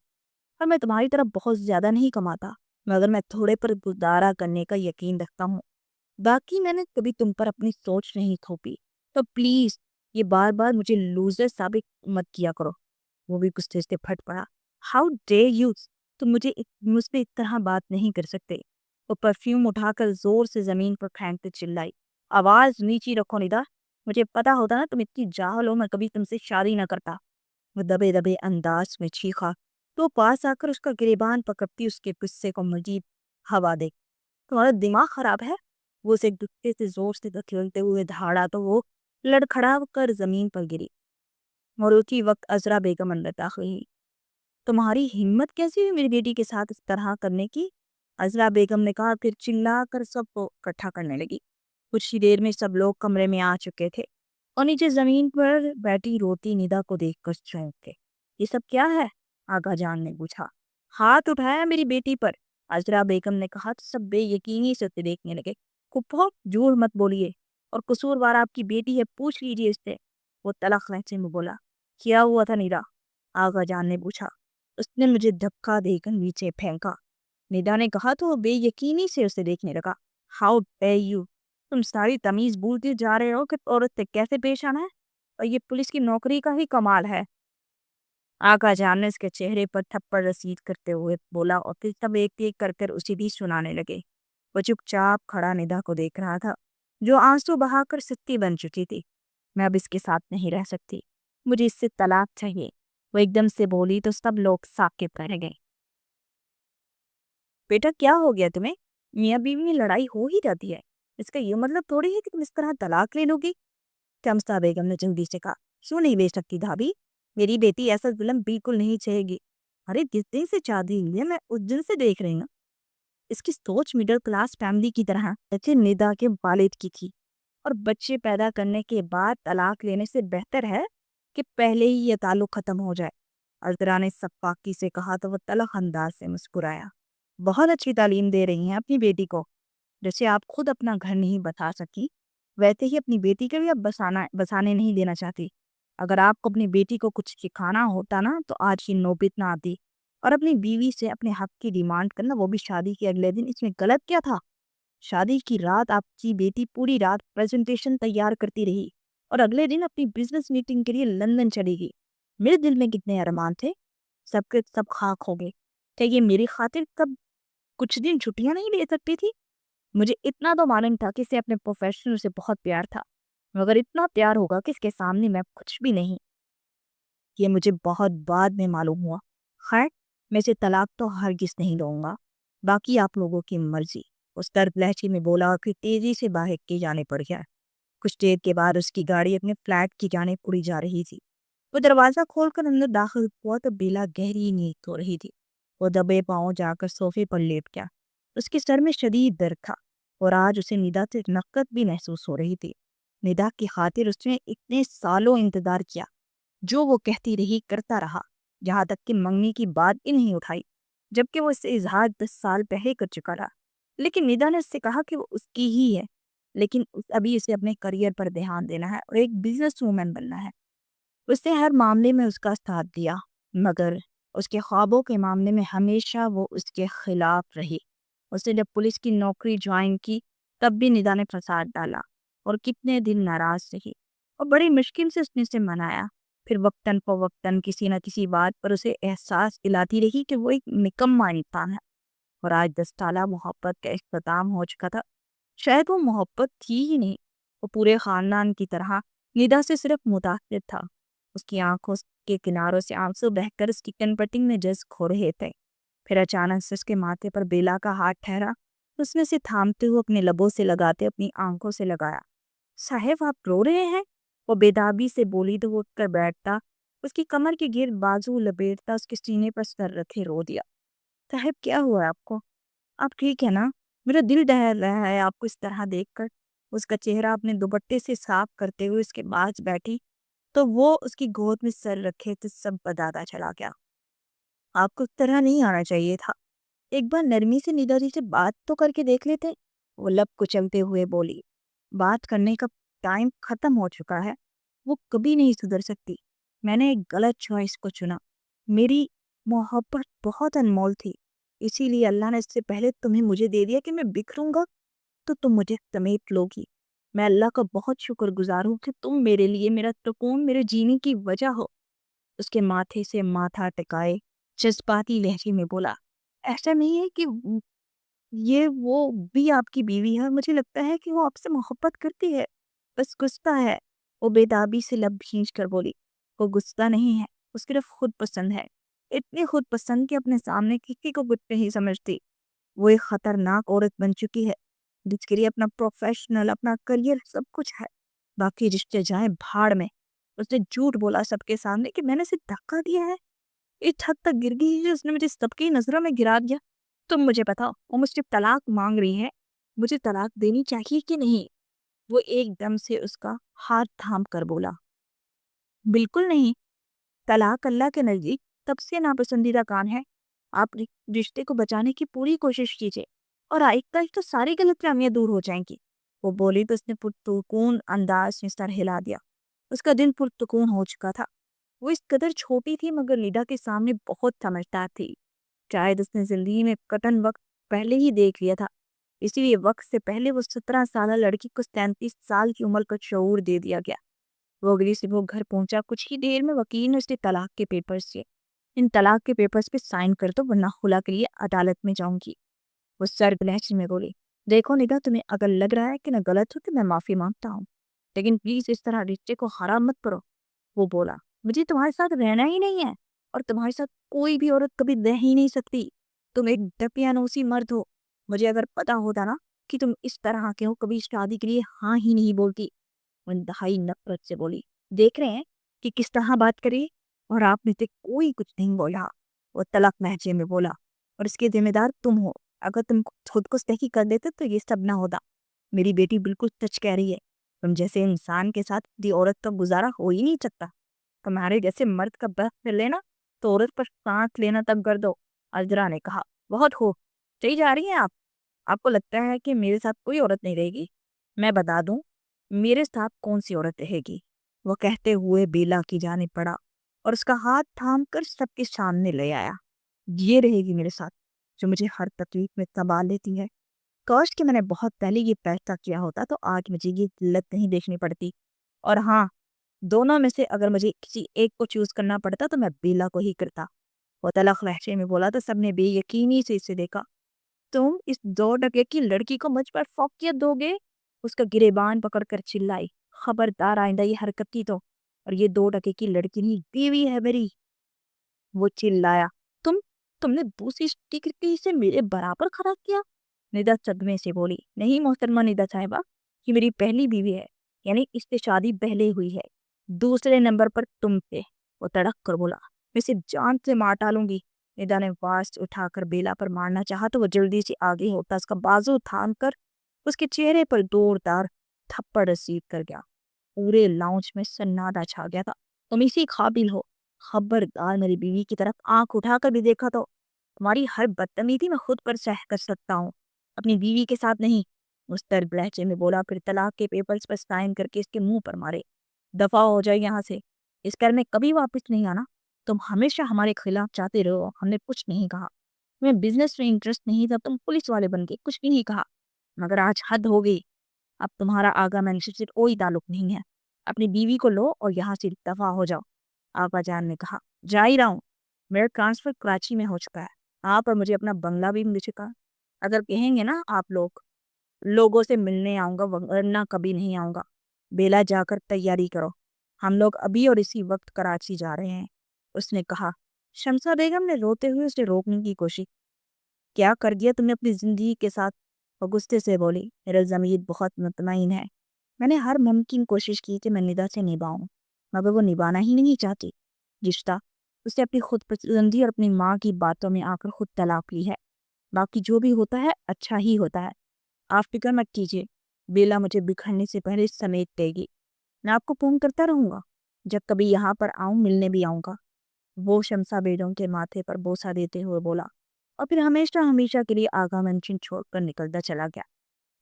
اور میں تمہاری طرح بہت زیادہ نہیں کماتا، مگر میں تھوڑے پر گزارا کرنے کا یقین رکھتا ہوں۔ باقی میں نے کبھی تم پر اپنی سوچ نہیں تھوپی، تو پلیز یہ بار بار مجھے لوزر ثابت مت کیا کرو۔ وہ بھی غصے سے پھٹ پڑا۔ ہاؤ ڈیئر یو، تم مجھ پہ اس طرح بات نہیں کر سکتے۔ وہ پرفیوم اٹھا کر زور سے زمین پر پھینکتے چلائی۔ آواز نیچی رکھو ندا، مجھے پتا ہوتا نا تم اتنی جاہل ہو میں کبھی تم سے شادی نہ کرتا۔ وہ دبے دبے انداز میں چیخا تو پاس آ کر اس کا گریبان پکڑتی اس کے غصے کو مزید ہوا دے۔ تمہارا دماغ خراب ہے؟ وہ اسے گھٹنے سے زور سے دھکیلتے ہوئے دھاڑا تو وہ لڑکھڑا کر زمین پر گری۔ اور اسی وقت عذرا بیگم اندر داخل ہوئی۔ تمہاری ہمت کیسی ہوئی میری بیٹی کے ساتھ اس طرح کرنے کی؟ عذرا بیگم نے کہا، پھر چلا کر سب کو اکٹھا کرنے لگی۔ کچھ ہی دیر میں سب لوگ کمرے میں آ چکے تھے اور نیچے زمین پر بیٹھی روتی ندا کو دیکھ کر چونک گئے۔ یہ سب کیا ہے؟ آغا جان نے پوچھا۔ ہاتھ اٹھایا میری بیٹی پر، عذرا بیگم نے کہا تو سب بے یقینی سے اسے دیکھنے لگے۔ پھپھو جھوٹ مت بولیے، اور قصوروار آپ کی بیٹی ہے، پوچھ لیجیے اس سے، وہ تلخ لہجے میں بولا۔ کیا ہوا تھا ندا؟ آغا جان نے پوچھا۔ اس نے مجھے دھکا دے کر نیچے پھینکا، ندا نے کہا تو وہ بے یقینی سے اسے دیکھنے لگا۔ ہاؤ ڈیئر یو، تم ساری تمیز بھولتے جا رہے ہو کہ عورت سے کیسے پیش آنا ہے، اور یہ پولیس کی نوکری کا ہی کمال ہے۔ آقا جان نے اس کے چہرے پر تھپڑ رسید کرتے ہوئے بولا، اور پھر سب ایک ایک کر کر اسے بھی سنانے لگے۔ وہ چپ چاپ کھڑا ندا کو دیکھ رہا تھا، جو آنسو بہا کر ستی بن چکی تھی۔ میں اب اس کے ساتھ نہیں رہ سکتی، مجھے اس سے طلاق چاہیے، وہ ایک دم سے بولی تو سب لوگ ساکت رہ گئے۔ بیٹا کیا ہو گیا تمہیں؟ میاں بیوی میں لڑائی ہو ہی جاتی ہے، اس کا یہ مطلب تھوڑی ہے کہ تم اس طرح طلاق لے لو گی۔ شمسہ بیگم نے جلدی سے کہا، کیوں نہیں بیچ سکتی بھابھی، میری بیٹی ایسا ظلم بالکل نہیں چاہے گی۔ ارے جس دن سے شادی ہوئی ہے میں اس دن سے دیکھ رہی ہوں، اس کی سوچ مڈل کلاس فیملی کی طرح جیسے ندا کے والد کی تھی، اور بچے پیدا کرنے کے بعد طلاق لینے سے بہتر ہے کہ پہلے ہی یہ تعلق ختم ہو جائے۔ عذرا نے سفاکی سے کہا تو وہ تلخ انداز سے مسکرایا۔ بہت اچھی تعلیم دے رہی ہیں اپنی بیٹی کو، جیسے آپ خود اپنا گھر نہیں بتا سکی ویسے ہی اپنی بیٹی کے بھی آپ بسانے نہیں دینا چاہتی۔ اگر آپ کو اپنی بیٹی کو کچھ سکھانا ہوتا نا تو آج کی نوبت نہ آتی، اور اپنی بیوی سے اپنے حق کی ڈیمانڈ کرنا، وہ بھی شادی کے اگلے دن، اس میں غلط کیا تھا؟ شادی کی رات آپ کی بیٹی پوری رات پریزنٹیشن تیار کرتی رہی اور اگلے دن اپنی بزنس میٹنگ کے لیے لندن چلی گئی۔ میرے دل میں کتنے ارمان تھے، سب کے سب خاک ہو گئے۔ کیا یہ میری خاطر کب کچھ دن چھٹیاں نہیں لے سکتی تھی؟ مجھے اتنا تو معلوم تھا کہ اسے اپنے پروفیشنل سے بہت پیار تھا، مگر اتنا پیار ہوگا کہ اس کے سامنے میں کچھ بھی نہیں، یہ مجھے بہت بعد میں معلوم ہوا۔ خیر، میں اسے طلاق تو ہرگز نہیں دوں گا، باقی آپ لوگوں کی مرضی، اس طرف لہجے میں بولا، اور پھر تیزی سے باہر کی جانب پڑ گیا۔ کچھ دیر کے بعد اس کی گاڑی اپنے فلیٹ کی جانب اڑی جا رہی تھی۔ وہ دروازہ کھول کر اندر داخل ہوا تو بیلا گہری نیند ہو رہی تھی۔ وہ دبے پاؤں جا کر صوفے پر لیٹ گیا۔ اس کے سر میں شدید درد تھا، اور آج اسے ندا سے نفرت بھی محسوس ہو رہی تھی۔ ندا کی خاطر اس نے اتنے سالوں انتظار کیا، جو وہ کہتی رہی کرتا رہا، جہاں تک کہ منگنی کی بات بھی نہیں اٹھائی، جبکہ وہ اس سے اظہار 10 سال پہلے کر چکا تھا۔ لیکن ندا نے اس سے کہا کہ وہ اس کی ہی ہے، لیکن ابھی اسے اپنے کریئر پر دھیان دینا ہے اور ایک بزنس وومن بننا ہے۔ اس نے ہر معاملے میں اس کا ساتھ دیا، مگر اس کے خوابوں کے معاملے میں ہمیشہ وہ اس کے خلاف رہی۔ اس نے جب پولیس کی نوکری جوائن کی تب بھی ندا نے فساد ڈالا، اور کتنے دن ناراض رہی، اور بڑی مشکل سے اس نے اسے منایا۔ پھر وقتاً فوقتاً کسی نہ کسی بات پر اسے احساس دلاتی رہی کہ وہ ایک نکما انسان ہے، اور آج 10 سالہ محبت کا اختتام ہو چکا تھا۔ شاید وہ محبت تھی ہی نہیں، وہ پورے خاندان کی طرح ندا سے صرف متاثر تھا۔ اس کی آنکھوں کے کناروں سے آنسو بہہ کر اس کی کنپٹنگ میں جذب ہو رہے تھے۔ پھر اچانک سے اس کے ماتھے پر بیلا کا ہاتھ ٹھہرا، اس نے اسے تھامتے ہوئے اپنے لبوں سے لگاتے اپنی آنکھوں سے لگایا۔ صاحب آپ رو رہے ہیں؟ وہ بےتابی سے بولی تو وہ اٹھ کر بیٹھتا، اس کی کمر کے گرد بازو لپیٹتا، اس کے سینے پر سر رکھے رو دیا۔ صاحب کیا ہوا ہے آپ کو؟ آپ ٹھیک ہے نا؟ میرا دل دہل رہا ہے آپ کو اس طرح دیکھ کر۔ اس کا چہرہ اپنے دوپٹے سے صاف کرتے ہوئے اس کے پاس بیٹھی تو وہ اس کی گود میں سر رکھے تو سب بتاتا چلا گیا۔ آپ کو اس طرح نہیں آنا چاہیے تھا، ایک بار نرمی سے ندا جی سے بات تو کر کے دیکھ لیتے۔ وہ لب کچلتے ہوئے بولی، بات کرنے کا ٹائم ختم ہو چکا ہے، وہ کبھی نہیں سدھر سکتی۔ میں نے ایک غلط چوائس کو چنا، میری محبت بہت انمول تھی، اسی لیے اللہ نے اس سے پہلے تمہیں مجھے دے دیا کہ میں بکھروں گا تو تم مجھے سمیٹ لوگی۔ میں اللہ کا بہت شکر گزار ہوں کہ تم میرے لیے، میرا سکون، میرے جینے کی وجہ ہو۔ اس کے ماتھے سے ماتھا ٹکائے جذباتی لہجے میں بولا، ایسا نہیں ہے کہ یہ وہ بھی آپ کی بیوی ہے، مجھے لگتا ہے کہ وہ آپ سے محبت کرتی ہے، بس غصہ ہے۔ وہ بےتابی سے لب بھینچ کر بولی، وہ غصہ نہیں ہے، وہ صرف خود پسند ہے، اتنی خود پسند کہ اپنے سامنے کسی کو کچھ نہیں سمجھتی۔ وہ ایک خطرناک عورت بن چکی ہے، جس کے لیے اپنا پروفیشنل، اپنا کریئر سب کچھ ہے، باقی رشتے جائیں بھاڑ میں۔ اس نے جھوٹ بولا سب کے سامنے کہ میں نے اسے دھکا دیا ہے. اس حد تک گر گئی کہ اس نے مجھے سب کی نظروں میں گرا دیا. تم مجھے بتاؤ، وہ مجھ سے طلاق مانگ رہی ہے، مجھے طلاق دینی چاہیے کہ نہیں؟ وہ ایک دم سے اس کا ہاتھ تھام کر بولا، بالکل نہیں. طلاق اللہ کے نزدیک سب سے ناپسندیدہ کام ہے. آپ رشتے کو بچانے کی پوری کوشش کیجیے اور آہستہ آہستہ ساری غلط فہمیاں دور ہو جائیں گی. وہ بولی تو اس نے پرسکون انداز میں سر ہلا دیا. اس کا دن پرسکون ہو چکا تھا. وہ اس قدر چھوٹی تھی مگر لیڈا کے سامنے بہت سمجھدار تھی. شاید اس نے زندگی میں کٹن وقت پہلے ہی دیکھ لیا تھا، اسی لیے وقت سے پہلے وہ 17 سالہ لڑکی کو 37 سال کی عمر کا شعور دے دیا گیا. وہ اگلی سے وہ گھر پہنچا. کچھ ہی دیر میں وکیل نے اسے طلاق کے پیپرز دیے. ان طلاق کے پیپرز پہ سائن کر دو ورنہ خلا کے لیے عدالت میں جاؤں گی. وہ سرد لہجے میں بولی، دیکھو ندا، تمہیں اگر لگ رہا ہے کہ میں غلط ہوں تو میں معافی مانگتا ہوں، لیکن پلیز اس طرح رشتے کو خراب مت کرو. وہ بولا، مجھے تمہارے ساتھ رہنا ہی نہیں ہے اور تمہارے ساتھ کوئی بھی عورت کبھی رہ ہی نہیں سکتی. تم ایک دقیانوسی مرد ہو. مجھے اگر پتا ہوتا نا کہ تم اس طرح کے ہو کبھی شادی کے لیے ہاں ہی نہیں بولتی. وہ انتہائی نفرت سے بولی، دیکھ رہے ہیں کہ کس طرح بات کری اور آپ نے تو کوئی کچھ نہیں بولا. وہ تلخ لہجے میں بولا، اور اس کے ذمہ دار تم ہو. اگر تم خود کو صحیح کر دیتے تو یہ سب نہ ہوتا. میری بیٹی بالکل سچ کہہ رہی ہے. تم جیسے انسان کے ساتھ دی عورت کا گزارا ہو ہی نہیں سکتا. تمہارے جیسے مرد کا بس پھر لینا تو عورت پر سانس لینا تب کر دو. اجرا نے کہا، بہت ہو چلی جا رہی ہیں آپ. آپ کو لگتا ہے کہ میرے ساتھ کوئی عورت نہیں رہے گی؟ میں بتا دوں میرے ساتھ کون سی عورت رہے گی. وہ کہتے ہوئے بیلا کی جانب پڑا اور اس کا ہاتھ تھام کر سب کے سامنے لے آیا. یہ رہے گی میرے ساتھ جو مجھے ہر تکلیف میں تبا لیتی ہے. کاش کہ میں نے بہت پہلے یہ فیصلہ کیا ہوتا تو آج مجھے یہ ذلت نہیں دیکھنی پڑتی. اور ہاں، دونوں میں سے اگر مجھے کسی ایک کو چوز کرنا پڑتا تو میں بیلا کو ہی کرتا. وہ تلخ لہجے میں بولا تو سب نے بے یقینی سے اسے دیکھا. تم اس 2 ٹکے کی لڑکی کو مجھ پر فوقیت دو گے؟ اس کا گریبان پکڑ کر چلائی، خبردار آئندہ یہ حرکت کی تو. اور یہ 2 ٹکے کی لڑکی نہیں، بیوی ہے میری. وہ چلایا، تم تم نے دوسری ٹکڑی سے میرے برابر خراب کیا. ندا صدمے سے بولی، نہیں محترمہ ندا صاحبہ، یہ میری پہلی بیوی ہے، یعنی اس سے شادی پہلے ہوئی ہے. دوسرے نمبر پر تم تھے. وہ تڑک کر بولا، میں اسے جان سے مار ڈالوں گی. ندا نے واس اٹھا کر بیلا پر مارنا چاہا تو وہ جلدی سے آگے ہوتا اس کا بازو تھام کر اس کے چہرے پر زوردار تھپڑ رسید کر گیا. پورے لاؤنج میں سناٹا چھا گیا تھا. تم اسی قابل ہو. خبردار میری بیوی کی طرف آنکھ اٹھا کر بھی دیکھا تو تمہاری ہر بدتمیزی میں خود پر سہ کر سکتا ہوں، اپنی بیوی کے ساتھ نہیں. مستر لہجے میں بولا، پھر طلاق کے پیپرز پر سائن کر کے اس کے منہ پر مارے. دفع ہو جائے یہاں سے، اس گھر میں کبھی واپس نہیں آنا. تم ہمیشہ ہمارے خلاف چاہتے رہو. ہم نے کچھ نہیں کہا، تمہیں بزنس میں انٹرسٹ نہیں تھا، تم پولیس والے بن کے کچھ بھی نہیں کہا. مگر آج حد ہو گئی. اب تمہارا آگا مینیجر سے کوئی تعلق نہیں ہے. اپنی بیوی کو لو اور یہاں سے دفع ہو جاؤ. آقا جان نے کہا، جا ہی رہا ہوں. میرا ٹرانسفر کراچی میں ہو چکا ہے. آپ اور مجھے اپنا بنگلہ بھی مل چکا. اگر کہیں گے نا آپ لوگوں سے ملنے آؤں گا ورنہ کبھی نہیں آؤں گا. بیلا جا کر تیاری کرو، ہم لوگ ابھی اور اسی وقت کراچی جا رہے ہیں. اس نے کہا. شمسہ بیگم نے روتے ہوئے اسے روکنے کی کوشش. کیا کر دیا تم نے اپنی زندگی کے ساتھ؟ وہ غصے سے بولی، میرا ضمیر بہت مطمئن ہے. میں نے ہر ممکن کوشش کی کہ میں ندا سے نبھاؤں، مگر وہ نبھانا ہی نہیں چاہتی. رشتہ اسے اپنی خود پسندی اور اپنی ماں کی باتوں میں آ کر خود طلاق لی ہے. باقی جو بھی ہوتا ہے اچھا ہی ہوتا ہے. آپ فکر مت کیجیے، بیلا مجھے بکھرنے سے پہلے سمیٹ دے گی. میں آپ کو فون کرتا رہوں گا. جب کبھی یہاں پر آؤں ملنے بھی آؤں گا. وہ شمسہ بیگم کے ماتھے پر بوسہ دیتے ہوئے بولا اور پھر ہمیشہ ہمیشہ کے لیے آغا منشن چھوڑ کر نکلتا چلا گیا.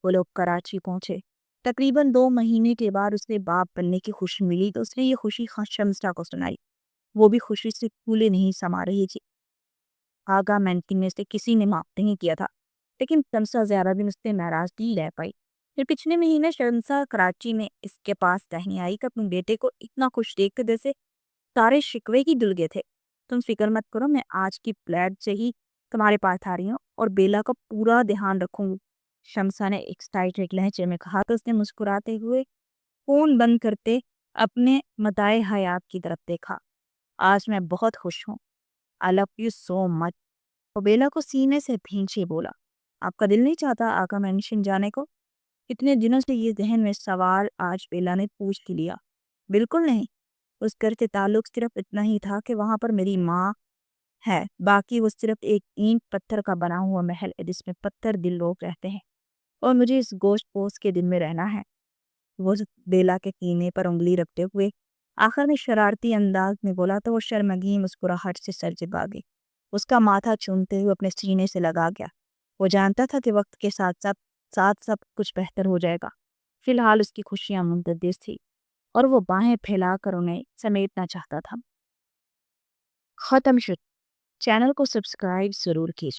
وہ لوگ کراچی پہنچے. تقریباً 2 مہینے کے بعد اسے باپ بننے کی خوشی ملی تو اس نے یہ خوشی شمسہ کو سنائی. وہ بھی خوشی سے پھولے نہیں سما رہی تھی. آغا مینکن میں سے کسی نے معاف نہیں کیا تھا، لیکن شمسہ زیادہ دن اس سے ناراض نہیں رہ پائی. پھر پچھلے مہینے شمسہ کراچی میں اس کے پاس کہیں آئی کہ اپنے بیٹے کو اتنا خوش دیکھ کر جیسے سارے شکوے کی دل گئے تھے. تم فکر مت کرو، میں آج کی فلیٹ سے ہی تمہارے پاس آ رہی ہوں اور بیلا کا پورا دھیان رکھوں گی. شمسہ نے ایکسائٹڈ لہجے میں کہا تو اس نے مسکراتے ہوئے فون بند کرتے اپنے متاع حیات کی طرف دیکھا. آج میں بہت خوش ہوں. I love you so much. وہ بیلا کو سینے سے بھینچے بولا، آپ کا دل نہیں چاہتا آقا مینشن جانے کو؟ اتنے دنوں سے یہ ذہن میں سوال آج بیلا نے پوچھ لیا. بالکل نہیں. اس گھر سے تعلق صرف اتنا ہی تھا کہ وہاں پر میری ماں ہے، باقی وہ صرف ایک اینٹ پتھر کا بنا ہوا محل ہے جس میں پتھر دل لوگ رہتے ہیں، اور مجھے اس گوشت پوش کے دن میں رہنا ہے۔ وہ بیلا کے کینے پر انگلی رکھتے ہوئے آخر میں شرارتی انداز میں بولا تو وہ شرمگین مسکراہٹ سے سر جھکا گئی۔ اس کا ماتھا چومتے ہوئے اپنے سینے سے لگا گیا۔ وہ جانتا تھا کہ وقت کے ساتھ سب کچھ بہتر ہو جائے گا۔ فی الحال اس کی خوشیاں منتظر تھی اور وہ باہیں پھیلا کر انہیں سمیٹنا چاہتا تھا۔ ختم شد۔ چینل کو سبسکرائب ضرور کیجیے۔